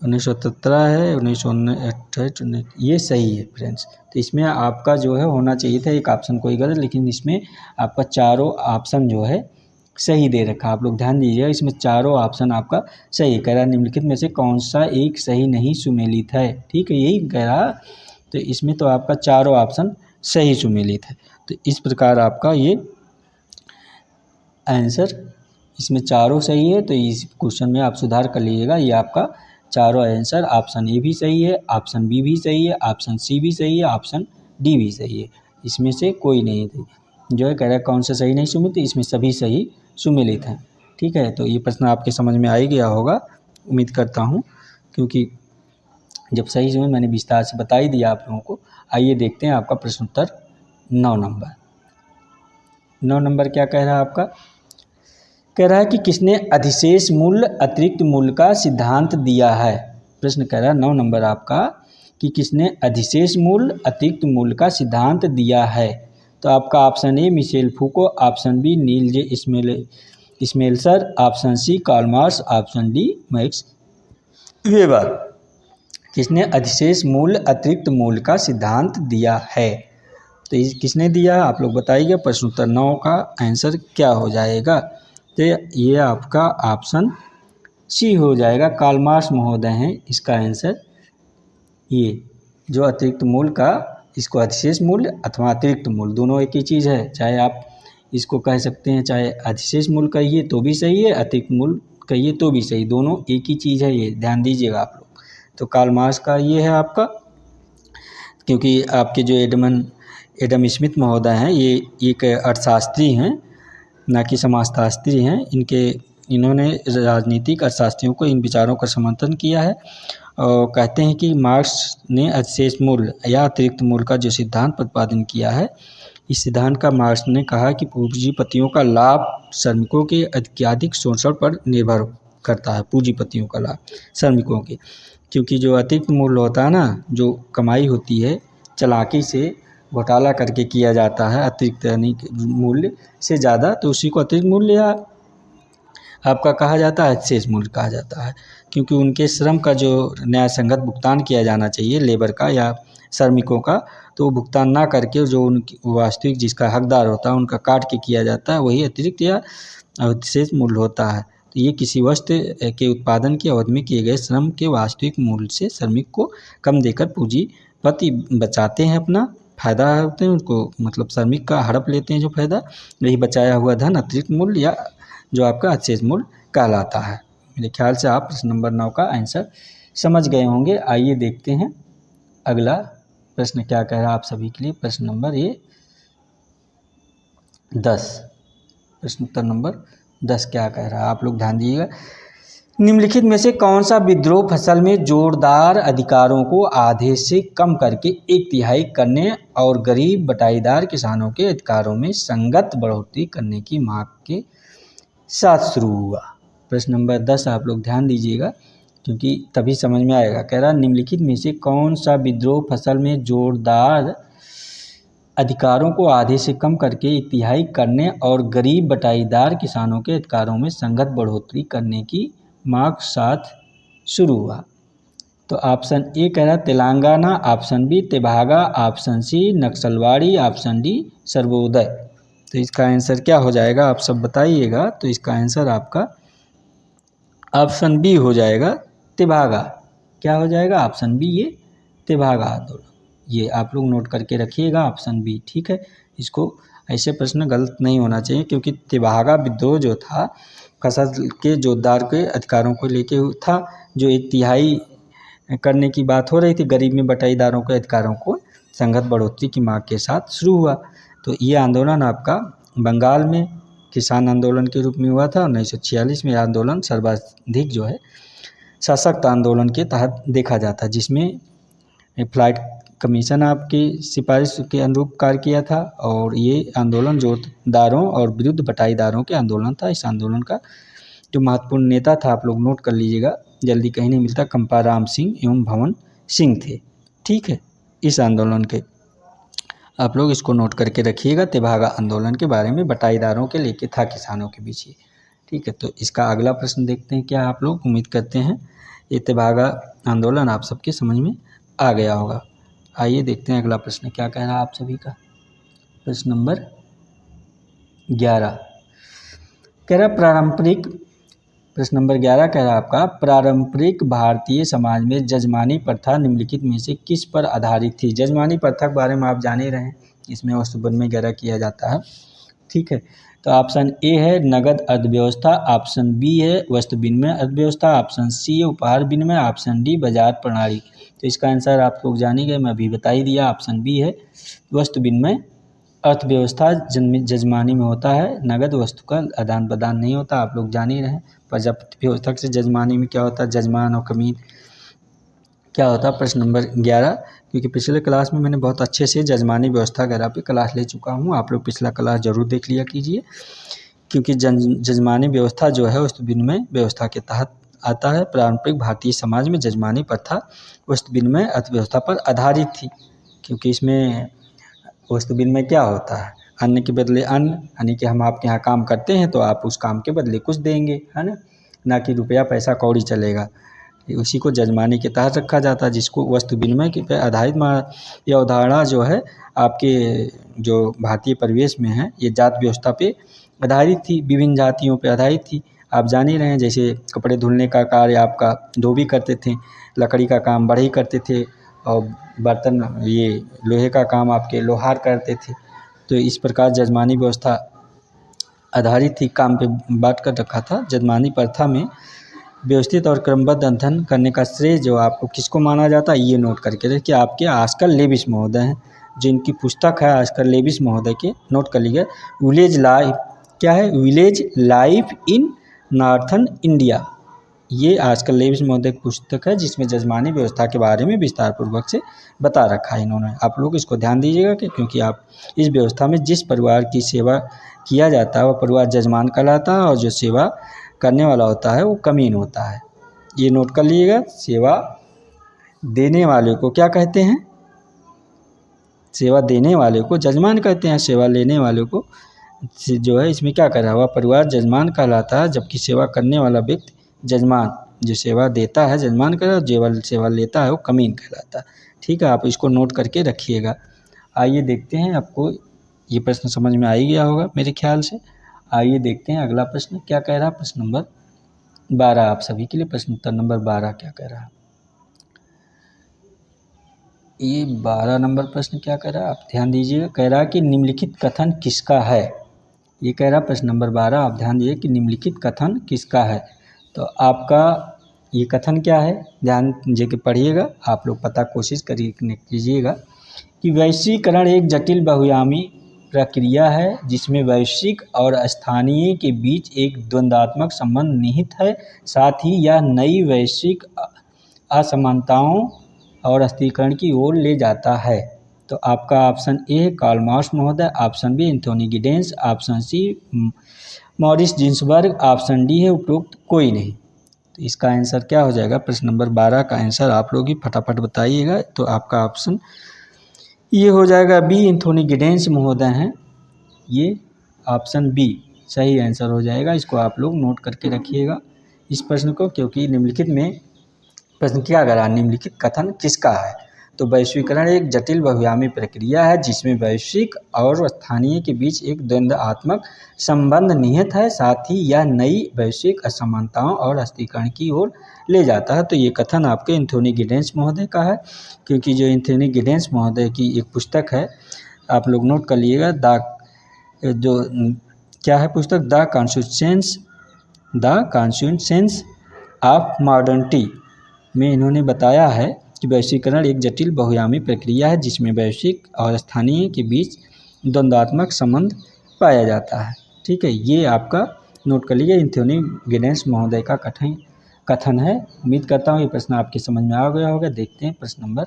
1917 है, 1928, ये सही है फ्रेंड्स। तो इसमें आपका जो है होना चाहिए था एक ऑप्शन कोई गलत, लेकिन इसमें आपका चारों ऑप्शन जो है सही दे रखा। आप लोग ध्यान दीजिएगा, इसमें चारों ऑप्शन आपका सही कह रहा। निम्नलिखित में से कौन सा एक सही नहीं सुमेलित है? ठीक है, यही कह रहा। तो इसमें तो आपका चारों ऑप्शन सही सुमेलित है। तो इस प्रकार आपका ये आंसर, इसमें चारों सही है। तो इस क्वेश्चन में आप सुधार कर लीजिएगा। ये आपका चारों आंसर, ऑप्शन ए भी सही है, ऑप्शन बी भी सही है, ऑप्शन सी भी सही है, ऑप्शन डी भी सही है। इसमें से कोई नहीं थी जो है कह रहा है कौन सा सही नहीं सुमेलित, इसमें सभी सही सुमेलित हैं। ठीक है, तो ये प्रश्न आपके समझ में आ ही गया होगा, उम्मीद करता हूँ, क्योंकि जब सही समय मैंने विस्तार से बता ही दिया आप लोगों को। आइए देखते हैं आपका प्रश्न उत्तर 9 नंबर। 9 नंबर क्या कह रहा है आपका? कह रहा है कि किसने अधिशेष मूल्य अतिरिक्त मूल्य का सिद्धांत दिया है? प्रश्न कह रहा है 9 नंबर आपका कि किसने अधिशेष मूल्य अतिरिक्त मूल्य का सिद्धांत दिया है? तो आपका option A Michel Foucault, option B Neil J Smelser, option C Karl Marx, option D Max Weber. किसने अधिशेष मूल्य अतिरिक्त मूल्य का सिद्धांत दिया है? तो किसने दिया आप लोग बताइए। प्रश्न उत्तर 9 का आंसर क्या हो जाएगा? तो ये आपका ऑप्शन सी हो जाएगा, कार्ल मार्क्स महोदय हैं इसका आंसर। ये जो अतिरिक्त मूल्य का, इसको अधिशेष मूल्य अथवा अतिरिक्त मूल्य दोनों एक ही चीज़ है। चाहे आप इसको कह सकते हैं, चाहे अधिशेष मूल्य कहिए तो भी सही है, अतिरिक्त मूल्य कहिए तो भी सही, दोनों एक ही चीज़ है। ये ध्यान दीजिएगा आप लोग। तो कार्ल मार्क्स का ये है आपका, क्योंकि आपके जो एडम स्मिथ महोदय हैं ये एक अर्थशास्त्री हैं, ना कि समाजशास्त्री हैं। इन्होंने राजनीतिक अर्थशास्त्रियों को इन विचारों का समर्थन किया है और कहते हैं कि मार्क्स ने अधिशेष मूल्य या अतिरिक्त मूल्य का जो सिद्धांत प्रतिपादन किया है, इस सिद्धांत का मार्क्स ने कहा कि पूंजीपतियों का लाभ श्रमिकों के अत्यधिक शोषण पर निर्भर करता है। पूंजीपतियों का लाभ श्रमिकों के, क्योंकि जो अतिरिक्त मूल्य होता है ना, जो कमाई होती है चालाकी से घोटाला करके किया जाता है अतिरिक्त यानी मूल्य से ज़्यादा, तो उसी को अतिरिक्त मूल्य या आपका कहा जाता है अधिशेष मूल्य कहा जाता है। क्योंकि उनके श्रम का जो न्याय संगत भुगतान किया जाना चाहिए लेबर का या श्रमिकों का, तो वो भुगतान ना करके जो उनकी वास्तविक जिसका हकदार होता है उनका काट के किया जाता है, वही अतिरिक्त या अधिशेष मूल्य होता है। तो ये किसी वस्तु के उत्पादन की अवधि में किए गए श्रम के वास्तविक मूल्य से श्रमिक को कम देकर पूंजीपति बचाते हैं, अपना फ़ायदा होते हैं उनको, मतलब श्रमिक का हड़प लेते हैं जो फ़ायदा, यही बचाया हुआ धन अतिरिक्त मूल्य या जो आपका अधिशेष मूल्य कहलाता है। मेरे ख्याल से आप प्रश्न नंबर 9 का आंसर समझ गए होंगे। आइए देखते हैं अगला प्रश्न क्या कह रहा है आप सभी के लिए। प्रश्न नंबर 10, प्रश्न उत्तर नंबर 10 क्या कह रहा है आप लोग ध्यान दीजिएगा। निम्नलिखित में से कौन सा विद्रोह फसल में जोरदार अधिकारों को आधे से कम करके 1/3 करने और गरीब बटाईदार किसानों के अधिकारों में संगत बढ़ोतरी करने की मांग के साथ शुरू हुआ। प्रश्न नंबर 10 आप लोग ध्यान दीजिएगा क्योंकि तभी समझ में आएगा। कह रहा निम्नलिखित में से कौन सा विद्रोह फसल में जोरदार अधिकारों को आधे से कम करके एक तिहाई करने और गरीब बटाईदार किसानों के अधिकारों में संगत बढ़ोतरी करने की मांग साथ शुरू हुआ। तो ऑप्शन ए कह रहा Telangana, option B Tebhaga, option C Naxalbari, option D Sarvodaya. तो इसका आंसर क्या हो जाएगा आप सब बताइएगा। तो इसका आंसर आपका ऑप्शन बी हो जाएगा, तेभागा। क्या हो जाएगा? ऑप्शन बी ये तेभागा आंदोलन। ये आप लोग नोट करके रखिएगा ऑप्शन बी, ठीक है। इसको ऐसे प्रश्न गलत नहीं होना चाहिए क्योंकि तेभागा विद्रोह जो था फसल के जोतदार के अधिकारों को लेके था, जो एक तिहाई करने की बात हो रही थी, गरीब में बटाईदारों के अधिकारों को संगत बढ़ोतरी की मांग के साथ शुरू हुआ। तो ये आंदोलन आपका बंगाल में किसान आंदोलन के रूप में हुआ था। 1946 में आंदोलन सर्वाधिक जो है सशक्त आंदोलन के तहत देखा जाता, जिसमें फ्लाइट कमीशन आपकी सिफारिश के अनुरूप कार्य किया था और ये आंदोलन जोतदारों और विरुद्ध बटाईदारों के आंदोलन था। इस आंदोलन का जो महत्वपूर्ण नेता था आप लोग नोट कर लीजिएगा, जल्दी कहीं नहीं मिलता, कंपाराम सिंह एवं भवन सिंह थे, ठीक है। इस आंदोलन के आप लोग इसको नोट करके रखिएगा। तेभागा आंदोलन के बारे में बटाईदारों के लेके था किसानों के बीच, ठीक है। तो इसका अगला प्रश्न देखते हैं क्या आप लोग। उम्मीद करते हैं ये तेभागा आंदोलन आप सबके समझ में आ गया होगा। आइए देखते हैं अगला प्रश्न क्या कह रहा है आप सभी का। प्रश्न नंबर 11 कह रहा पारंपरिक, प्रश्न नंबर 11 कह रहा आपका पारंपरिक भारतीय समाज में जजमानी प्रथा निम्नलिखित में से किस पर आधारित थी। जजमानी प्रथा के बारे में आप जान ही रहे हैं, इसमें वस्तु विनिमय वगैरह किया जाता है, ठीक है। तो ऑप्शन ए है नगद अर्थव्यवस्था, ऑप्शन बी है वस्तु विनिमय अर्थव्यवस्था, ऑप्शन सी है उपहार विनिमय, ऑप्शन डी बाजार प्रणाली। तो इसका आंसर आप लोग जानेंगे, मैं अभी बता ही दिया, ऑप्शन बी है वस्तु विनिमय अर्थव्यवस्था जजमानी में होता है, नगद वस्तु का आदान प्रदान नहीं होता, आप लोग जान ही रहे हैं। प्रजापति व्यवस्था से जजमानी में क्या होता है, जजमान और कमीन क्या होता है। प्रश्न नंबर 11 क्योंकि पिछले क्लास में मैंने बहुत अच्छे से जजमानी व्यवस्था वगैरह पे क्लास ले चुका हूँ, आप लोग पिछला क्लास जरूर देख लिया कीजिए क्योंकि जजमानी व्यवस्था जो है वस्तु विनिमय व्यवस्था के तहत आता है। पारंपरिक भारतीय समाज में जजमानी प्रथा वस्तु विनिमय अर्थव्यवस्था पर आधारित थी क्योंकि इसमें वस्तु विनिमय क्या होता है, अन्न के बदले अन्न, यानी कि हम आपके यहाँ काम करते हैं तो आप उस काम के बदले कुछ देंगे, है ना कि रुपया पैसा कौड़ी चलेगा। उसी को जजमानी के तहत रखा जाता है, जिसको वस्तु विनिमय के पे आधारित यह अवधारणा जो है आपके जो भारतीय परिवेश में है ये जात व्यवस्था पे आधारित थी, विभिन्न जातियों पे आधारित थी। आप जान ही रहे हैं, जैसे कपड़े धुलने का कार्य आपका धोबी करते थे, लकड़ी का काम बढ़ई करते थे और बर्तन ये लोहे का काम आपके लोहार करते थे। तो इस प्रकार जजमानी व्यवस्था आधारित थी, काम पे बांट कर रखा था। जजमानी प्रथा में व्यवस्थित और क्रमबद्ध अध्ययन करने का श्रेय जो आपको किसको माना जाता है, ये नोट करके रखिए। आपके आजकल लेविस महोदय हैं, जिनकी पुस्तक है आजकल लेविस महोदय के, नोट कर लीजिए। विलेज लाइफ क्या है, village life in northern India, ये आजकल लेविस महोदय की पुस्तक है जिसमें जजमानी व्यवस्था के बारे में विस्तार पूर्वक से बता रखा है इन्होंने। आप लोग इसको ध्यान दीजिएगा कि क्योंकि आप इस व्यवस्था में जिस परिवार की सेवा किया जाता है वह परिवार जजमान कहलाता है और जो सेवा करने वाला होता है वो कमीन होता है। ये नोट कर लीजिएगा। सेवा देने वाले को क्या कहते हैं, सेवा देने वाले को जजमान कहते हैं, सेवा लेने वाले को जो है इसमें क्या कर रहा है वह परिवार जजमान कहलाता है, जबकि सेवा करने वाला व्यक्ति जजमान, जो सेवा देता है जजमान कहलाता है, जो सेवा लेता है वो कमीन कहलाता है, ठीक है। आप इसको नोट करके रखिएगा। आइए देखते हैं, आपको ये प्रश्न समझ में आ ही गया होगा मेरे ख्याल से। आइए देखते हैं अगला प्रश्न क्या कह रहा है। प्रश्न नंबर 12 आप सभी के लिए, प्रश्न उत्तर नंबर 12 क्या कह रहा है। ये 12 नंबर प्रश्न क्या कह रहा है आप ध्यान दीजिएगा। कह रहा है कि निम्नलिखित कथन किसका है। ये कह रहा है प्रश्न नंबर 12 आप ध्यान दीजिए कि निम्नलिखित कथन किसका है। तो आपका ये कथन क्या है, ध्यान दे पढ़िएगा, आप लोग पता कोशिश कीजिएगा कि वैश्वीकरण एक जटिल बहुआयामी प्रक्रिया है जिसमें वैश्विक और स्थानीय के बीच एक द्वंद्वात्मक संबंध निहित है। साथ ही यह नई वैश्विक असमानताओं और अस्थिरीकरण की ओर ले जाता है। तो आपका ऑप्शन ए है कार्ल मार्क्स महोदय, option B Anthony Giddens, option C Morris Ginsberg, option D है उपरोक्त कोई नहीं। तो इसका आंसर क्या हो जाएगा? प्रश्न नंबर 12 का आंसर आप लोग ही फटाफट बताइएगा। तो आपका ऑप्शन ये हो जाएगा बी, एंथोनी गिडेंस महोदय हैं, ये ऑप्शन बी सही आंसर हो जाएगा। इसको आप लोग नोट करके रखिएगा इस प्रश्न को, क्योंकि निम्नलिखित में प्रश्न क्या करा, निम्नलिखित कथन किसका है? तो वैश्वीकरण एक जटिल बहुआयामी प्रक्रिया है जिसमें वैश्विक और स्थानीय के बीच एक द्वंद्वात्मक संबंध निहित है, साथ ही यह नई वैश्विक असमानताओं और अस्थिरीकरण की ओर ले जाता है। तो ये कथन आपके एंथोनी गिडेंस महोदय का है, क्योंकि जो एंथोनी गिडेंस महोदय की एक पुस्तक है, आप लोग नोट कर लीजिएगा, जो क्या है पुस्तक, द कॉन्स्टिट्यूशंस ऑफ मॉडर्निटी में इन्होंने बताया है कि वैश्वीकरण एक जटिल बहुआयामी प्रक्रिया है जिसमें वैश्विक और स्थानीय के बीच द्वंद्वात्मक संबंध पाया जाता है। ठीक है, ये आपका नोट कर लीजिए, एंथोनी गिडेंस महोदय का कथन है। उम्मीद करता हूँ ये प्रश्न आपके समझ में आ गया होगा। देखते हैं प्रश्न नंबर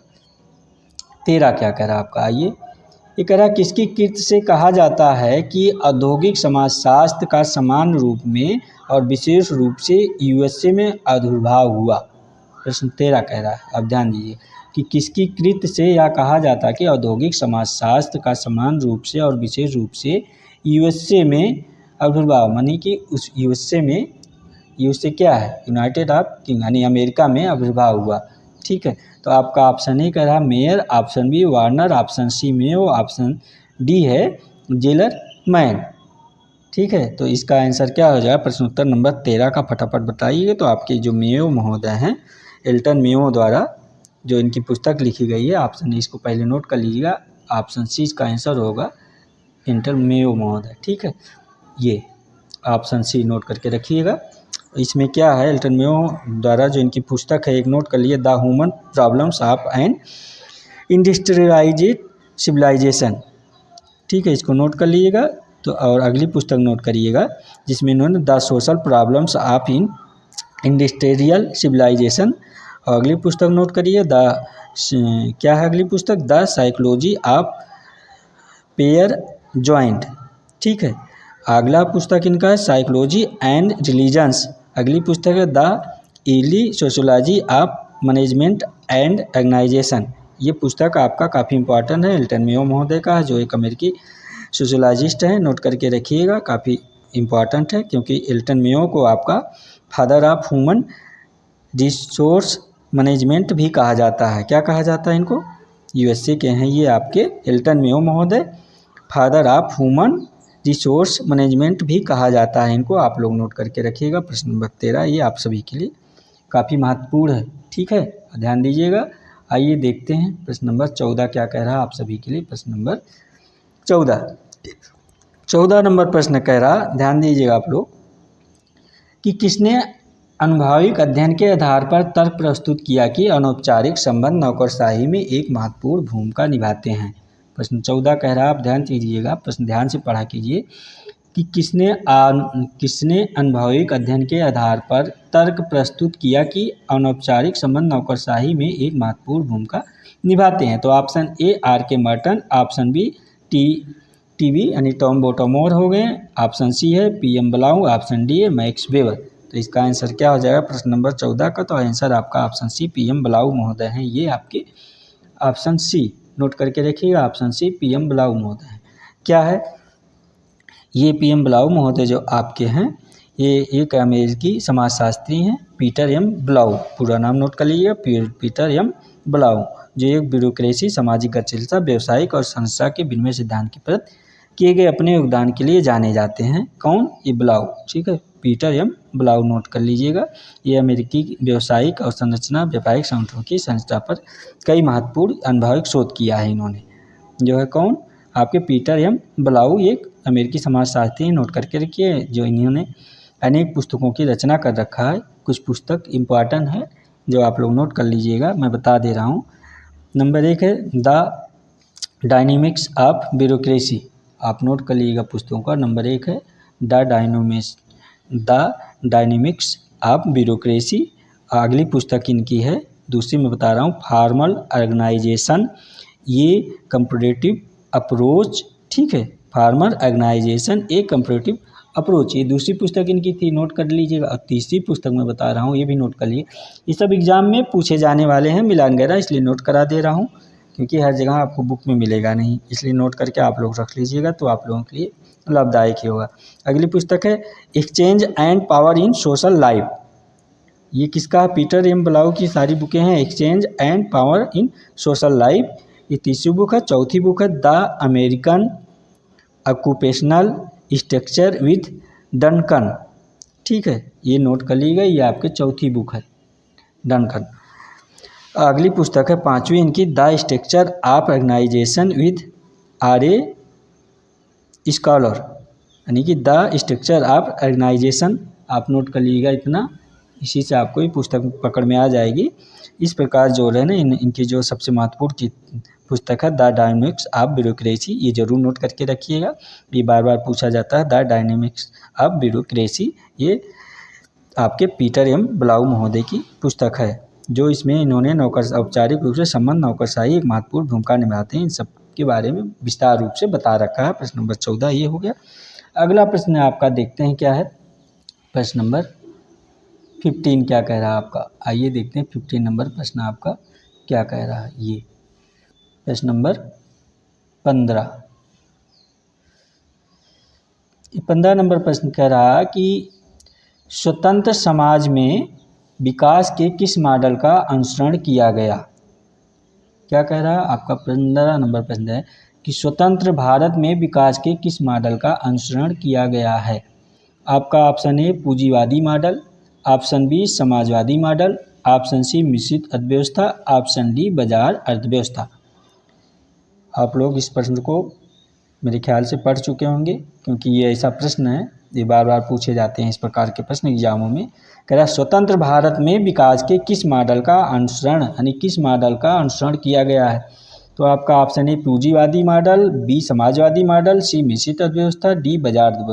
13 क्या कह रहा है आपका। आइए, ये कह रहा किसकी कृति से कहा जाता है कि औद्योगिक समाजशास्त्र का समान रूप में और विशेष रूप से यूएसए में आविर्भाव हुआ? प्रश्न 13 कह रहा है, अब ध्यान दीजिए कि किसकी कृति से यह कहा जाता है कि औद्योगिक समाजशास्त्र का समान रूप से और विशेष रूप से यूएसए में आविर्भाव, मानी कि उस यूएसए क्या है, यूनाइटेड अरब किंगडम यानी अमेरिका में आविर्भाव हुआ। ठीक है, तो आपका ऑप्शन ए कह रहा Mayer, option B Warner, option C Mayo, option D है जेलर मैन। ठीक है, तो इसका आंसर क्या हो जाएगा? प्रश्न उत्तर नंबर 13 का फटाफट बताइए। तो आपके जो मेयो महोदय हैं, एल्टन मेयो द्वारा जो इनकी पुस्तक लिखी गई है, ऑप्शन इसको पहले नोट कर लीजिएगा, ऑप्शन सी इसका आंसर होगा एल्टन मेयो महोदय। ठीक है, ये ऑप्शन सी नोट करके रखिएगा। इसमें क्या है, एल्टन मेयो द्वारा जो इनकी पुस्तक है, एक नोट कर लिए, the human problems of an industrialised civilisation. ठीक है, इसको नोट कर लीजिएगा। तो और अगली पुस्तक नोट करिएगा जिसमें इन्होंने the social problems of in industrial civilisation. और अगली पुस्तक नोट करिए, क्या है अगली पुस्तक, the psychology of pair joint. ठीक है, अगला पुस्तक इनका है साइकोलॉजी एंड रिलीजन्स। अगली पुस्तक है the early sociology of management and organisation. ये पुस्तक आपका काफ़ी इंपॉर्टेंट है, एल्टन मेयो महोदय का, जो एक अमेरिकी सोशियोलॉजिस्ट है। नोट करके रखिएगा, काफ़ी इंपॉर्टेंट है, क्योंकि एल्टन मेयो को आपका father of human resource management भी कहा जाता है। क्या कहा जाता है इनको? यूएसए के हैं ये आपके एल्टन मेयो महोदय, father of human resource management भी कहा जाता है इनको। आप लोग नोट करके रखिएगा। प्रश्न नंबर 13 ये आप सभी के लिए काफ़ी महत्वपूर्ण है। ठीक है, ध्यान दीजिएगा। आइए देखते हैं प्रश्न नंबर 14 क्या कह रहा है आप सभी के लिए। प्रश्न नंबर 14 नंबर प्रश्न कह रहा, ध्यान दीजिएगा आप लोग, कि किसने अनुभविक अध्ययन के आधार पर तर्क प्रस्तुत किया कि अनौपचारिक संबंध नौकरशाही में एक महत्वपूर्ण भूमिका निभाते हैं? प्रश्न 14 कह रहा है, आप ध्यान दीजिएगा, प्रश्न ध्यान से पढ़ा कीजिए कि किसने अनुभविक अध्ययन के आधार पर तर्क प्रस्तुत किया कि अनौपचारिक संबंध नौकरशाही में एक महत्वपूर्ण भूमिका निभाते हैं? तो ऑप्शन ए आर के मर्टन, ऑप्शन बी टीवी यानी टॉम बोटामोर हो गए, ऑप्शन सी है पीएम ब्लाउ, ऑप्शन डी है मैक्स वेबर। तो इसका आंसर क्या हो जाएगा प्रश्न नंबर 14 का? तो आंसर आपका ऑप्शन सी पीएम ब्लाउ महोदय हैं। ये आपके ऑप्शन सी नोट करके रखिएगा, ऑप्शन सी पीएम ब्लाउ महोदय हैं। क्या है ये पीएम ब्लाउ महोदय जो आपके हैं, ये एक अमेरिकी समाजशास्त्री हैं, पीटर एम ब्लाउ, पूरा नाम नोट कर लीजिएगा, पीटर एम ब्लाउ, जो एक ब्यूरोक्रेसी, सामाजिक गतिशीलता, व्यावसायिक और संस्था के विनिमय सिद्धांत के प्रति किए गए अपने योगदान के लिए जाने जाते हैं। कौन? ये ब्लाउ। ठीक है, पीटर एम ब्लाउ नोट कर लीजिएगा। ये अमेरिकी व्यावसायिक और संरचना व्यापारिक संगठनों की संस्था पर कई महत्वपूर्ण अनुभविक शोध किया है इन्होंने। जो है कौन? आपके पीटर एम ब्लाउ, एक अमेरिकी समाजशास्त्री, नोट करके रखिए, जो इन्होंने अनेक पुस्तकों की रचना कर रखा है। कुछ पुस्तक इम्पॉर्टेंट है जो आप लोग नोट कर लीजिएगा, मैं बता दे रहा हूँ। नंबर 1 है द डायनेमिक्स ऑफ ब्यूरोक्रेसी, आप नोट कर लीजिएगा पुस्तकों का। नंबर 1 है द डायनेमिक्स ऑफ ब्यूरोक्रेसी। अगली पुस्तक इनकी है, दूसरी मैं बता रहा हूँ, फॉर्मल ऑर्गेनाइजेशन ये कंपैरेटिव अप्रोच, ठीक है, फार्मर ऑर्गेनाइजेशन ए कंपैरेटिव अप्रोच, ये दूसरी पुस्तक इनकी थी, नोट कर लीजिएगा। और तीसरी पुस्तक मैं बता रहा हूँ, ये भी नोट कर लीजिए। ये सब एग्जाम में पूछे जाने वाले हैं मिलान वगैरह, इसलिए नोट करा दे रहा हूँ, क्योंकि हर जगह आपको बुक में मिलेगा नहीं, इसलिए नोट करके आप लोग रख लीजिएगा, तो आप लोगों के लिए लाभदायक ही होगा। अगली पुस्तक है exchange and power in social life. ये किसका है? पीटर एम ब्लाउ की सारी बुकें हैं, exchange and power in social life. ये तीसरी बुक है। चौथी बुक है the American occupational structure with Duncan, ठीक है, ये नोट कर लीजिएगा, ये आपके चौथी बुक है, डनकन। अगली पुस्तक है पांचवी इनकी, the structure of organisation with R A scholar, यानी कि द स्ट्रक्चर ऑफ ऑर्गेनाइजेशन, आप नोट कर लीजिएगा इतना, इसी से आपको ये पुस्तक पकड़ में आ जाएगी। इस प्रकार जो है ना इनकी जो सबसे महत्वपूर्ण की पुस्तक है द डायनेमिक्स ऑफ ब्यूरोक्रेसी, ये जरूर नोट करके रखिएगा, ये बार बार पूछा जाता है। द डायनेमिक्स ऑफ ब्यूरोक्रेसी, ये आपके पीटर एम ब्लाउ महोदय की पुस्तक है, जो इसमें इन्होंने औपचारिक रूप से संबंध नौकरशाही एक महत्वपूर्ण भूमिका निभाते हैं, इन सब के बारे में विस्तार रूप से बता रखा है। प्रश्न नंबर 14 ये हो गया। अगला प्रश्न आपका देखते हैं क्या है, प्रश्न नंबर 15 क्या कह रहा है आपका, आइए देखते हैं 15 नंबर प्रश्न आपका क्या कह रहा है। ये प्रश्न नंबर 15 नंबर प्रश्न कह रहा है कि स्वतंत्र समाज में विकास के किस मॉडल का अनुसरण किया गया। क्या कह रहा है आपका 15 नंबर प्रश्न है कि स्वतंत्र भारत में विकास के किस मॉडल का अनुसरण किया गया है। आपका ऑप्शन ए पूंजीवादी मॉडल, ऑप्शन बी समाजवादी मॉडल, ऑप्शन सी मिश्रित अर्थव्यवस्था, ऑप्शन डी बाजार अर्थव्यवस्था। आप लोग इस प्रश्न को मेरे ख्याल से पढ़ चुके होंगे, क्योंकि ये ऐसा प्रश्न है, ये बार बार पूछे जाते हैं इस प्रकार के प्रश्न एग्जामों में। कह रहा स्वतंत्र भारत में विकास के किस मॉडल का अनुसरण, यानी किस मॉडल का अनुसरण किया गया है। तो आपका ऑप्शन ए पूंजीवादी मॉडल, बी समाजवादी मॉडल, सी मिश्रित अर्थव्यवस्था, डी बाजार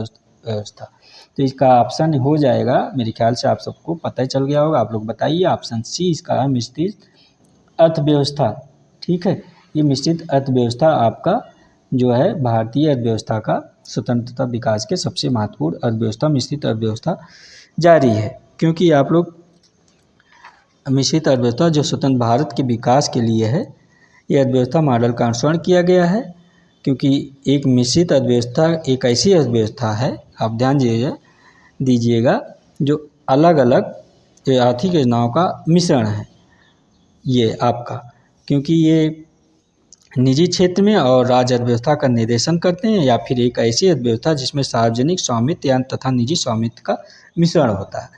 व्यवस्था। तो इसका ऑप्शन हो जाएगा, मेरे ख्याल से आप सबको पता ही चल गया होगा, आप लोग बताइए, ऑप्शन सी इसका है मिश्रित अर्थव्यवस्था, ठीक है। ये मिश्रित अर्थव्यवस्था आपका जो है भारतीय अर्थव्यवस्था का स्वतंत्रता विकास के सबसे महत्वपूर्ण अर्थव्यवस्था मिश्रित अर्थव्यवस्था जारी है, क्योंकि आप लोग मिश्रित अर्थव्यवस्था जो स्वतंत्र भारत के विकास के लिए है, ये अर्थव्यवस्था मॉडल का अनुसरण किया गया है, क्योंकि एक मिश्रित अर्थव्यवस्था एक ऐसी अर्थव्यवस्था है, आप ध्यान दीजिएगा, जो अलग अलग आर्थिक योजनाओं का मिश्रण है ये आपका, क्योंकि ये निजी क्षेत्र में और राज्य अर्थव्यवस्था का निर्देशन करते हैं, या फिर एक ऐसी अर्थव्यवस्था जिसमें सार्वजनिक स्वामित्व या तथा निजी स्वामित्व का मिश्रण होता है,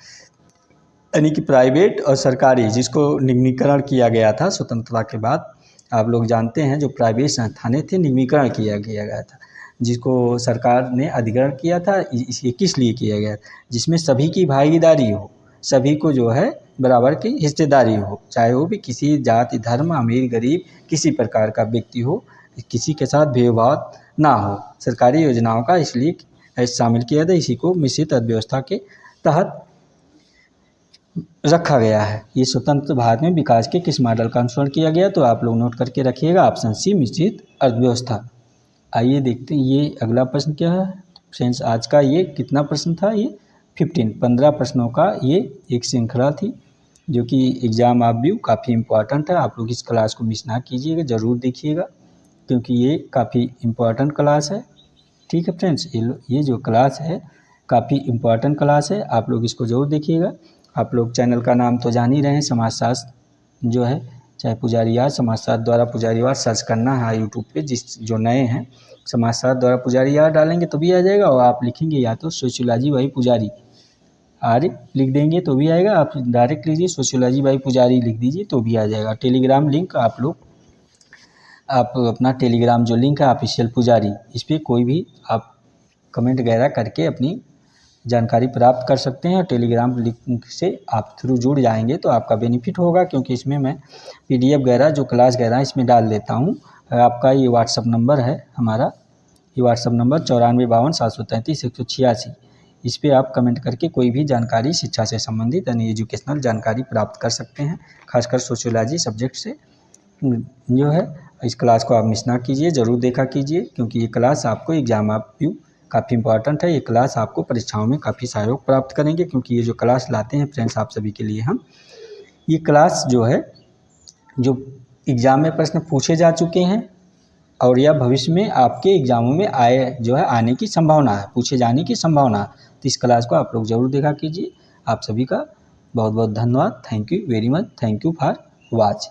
यानी कि प्राइवेट और सरकारी, जिसको निगमीकरण किया गया था स्वतंत्रता के बाद। आप लोग जानते हैं जो प्राइवेट संस्थानें थे निगमीकरण किया गया था, जिसको सरकार ने अधिग्रहण किया था, इसके किस लिए किया गया, जिसमें सभी की भागीदारी हो, सभी को जो है बराबर की हिस्सेदारी हो, चाहे वो भी किसी जाति धर्म अमीर गरीब किसी प्रकार का व्यक्ति हो, किसी के साथ भेदभाव ना हो, सरकारी योजनाओं का इसलिए शामिल किया था, इसी को मिश्रित अर्थव्यवस्था के तहत रखा गया है। ये स्वतंत्र भारत में विकास के किस मॉडल का अनुसरण किया गया, तो आप लोग नोट करके रखिएगा, ऑप्शन सी मिश्रित अर्थव्यवस्था। आइए देखते हैं ये अगला प्रश्न क्या है फ्रेंड्स। आज का ये कितना प्रश्न था, ये 15 प्रश्नों का ये एक श्रृंखला थी, जो कि एग्ज़ाम आप व्यू काफ़ी इम्पोर्टेंट है। आप लोग इस क्लास को मिस ना कीजिएगा, ज़रूर देखिएगा, क्योंकि ये काफ़ी इम्पोर्टेंट क्लास है, ठीक है फ्रेंड्स। ये जो क्लास है काफ़ी इम्पोर्टेंट क्लास है, आप लोग इसको ज़रूर देखिएगा। आप लोग चैनल का नाम तो जान ही रहे हैं, समाजशास्त्र जो है, चाहे पुजारीवाद समाजशास्त्र द्वारा पुजारीवाद सर्च करना है यूट्यूब पे, जो नए हैं समाजशास्त्र द्वारा पुजारीवाद डालेंगे तो भी आ जाएगा, और आप लिखेंगे या तो सोशियोलॉजी बाई पुजारी आर्य लिख देंगे तो भी आएगा, आप डायरेक्ट लीजिए सोशियोलॉजी बाई पुजारी लिख दीजिए तो भी आ जाएगा। टेलीग्राम लिंक आप अपना टेलीग्राम जो लिंक है ऑफिशियल पुजारी, इस पर कोई भी आप कमेंट वगैरह करके अपनी जानकारी प्राप्त कर सकते हैं, और टेलीग्राम लिंक से आप थ्रू जुड़ जाएंगे तो आपका बेनिफिट होगा, क्योंकि इसमें मैं PDF वगैरह जो क्लास वगैरह इसमें डाल देता हूँ। आपका ये व्हाट्सअप नंबर है हमारा, ये व्हाट्सअप नंबर 9452 733 186, इस पर आप कमेंट करके कोई भी जानकारी शिक्षा से संबंधित यानी एजुकेशनल जानकारी प्राप्त कर सकते हैं, खासकर सोशियोलॉजी सब्जेक्ट से जो है। इस क्लास को आप मिस ना कीजिए, ज़रूर देखा कीजिए, क्योंकि ये क्लास आपको एग्ज़ाम आप व्यू काफ़ी इंपॉर्टेंट है। ये क्लास आपको परीक्षाओं में काफ़ी सहयोग प्राप्त करेंगे, क्योंकि ये जो क्लास लाते हैं फ्रेंड्स आप सभी के लिए हम, ये क्लास जो है जो एग्ज़ाम में प्रश्न पूछे जा चुके हैं और यह भविष्य में आपके एग्ज़ामों में आने की संभावना है, पूछे जाने की संभावना है। तो इस क्लास को आप लोग ज़रूर देखा कीजिए। आप सभी का बहुत बहुत धन्यवाद। Thank you very much. Thank you for watch.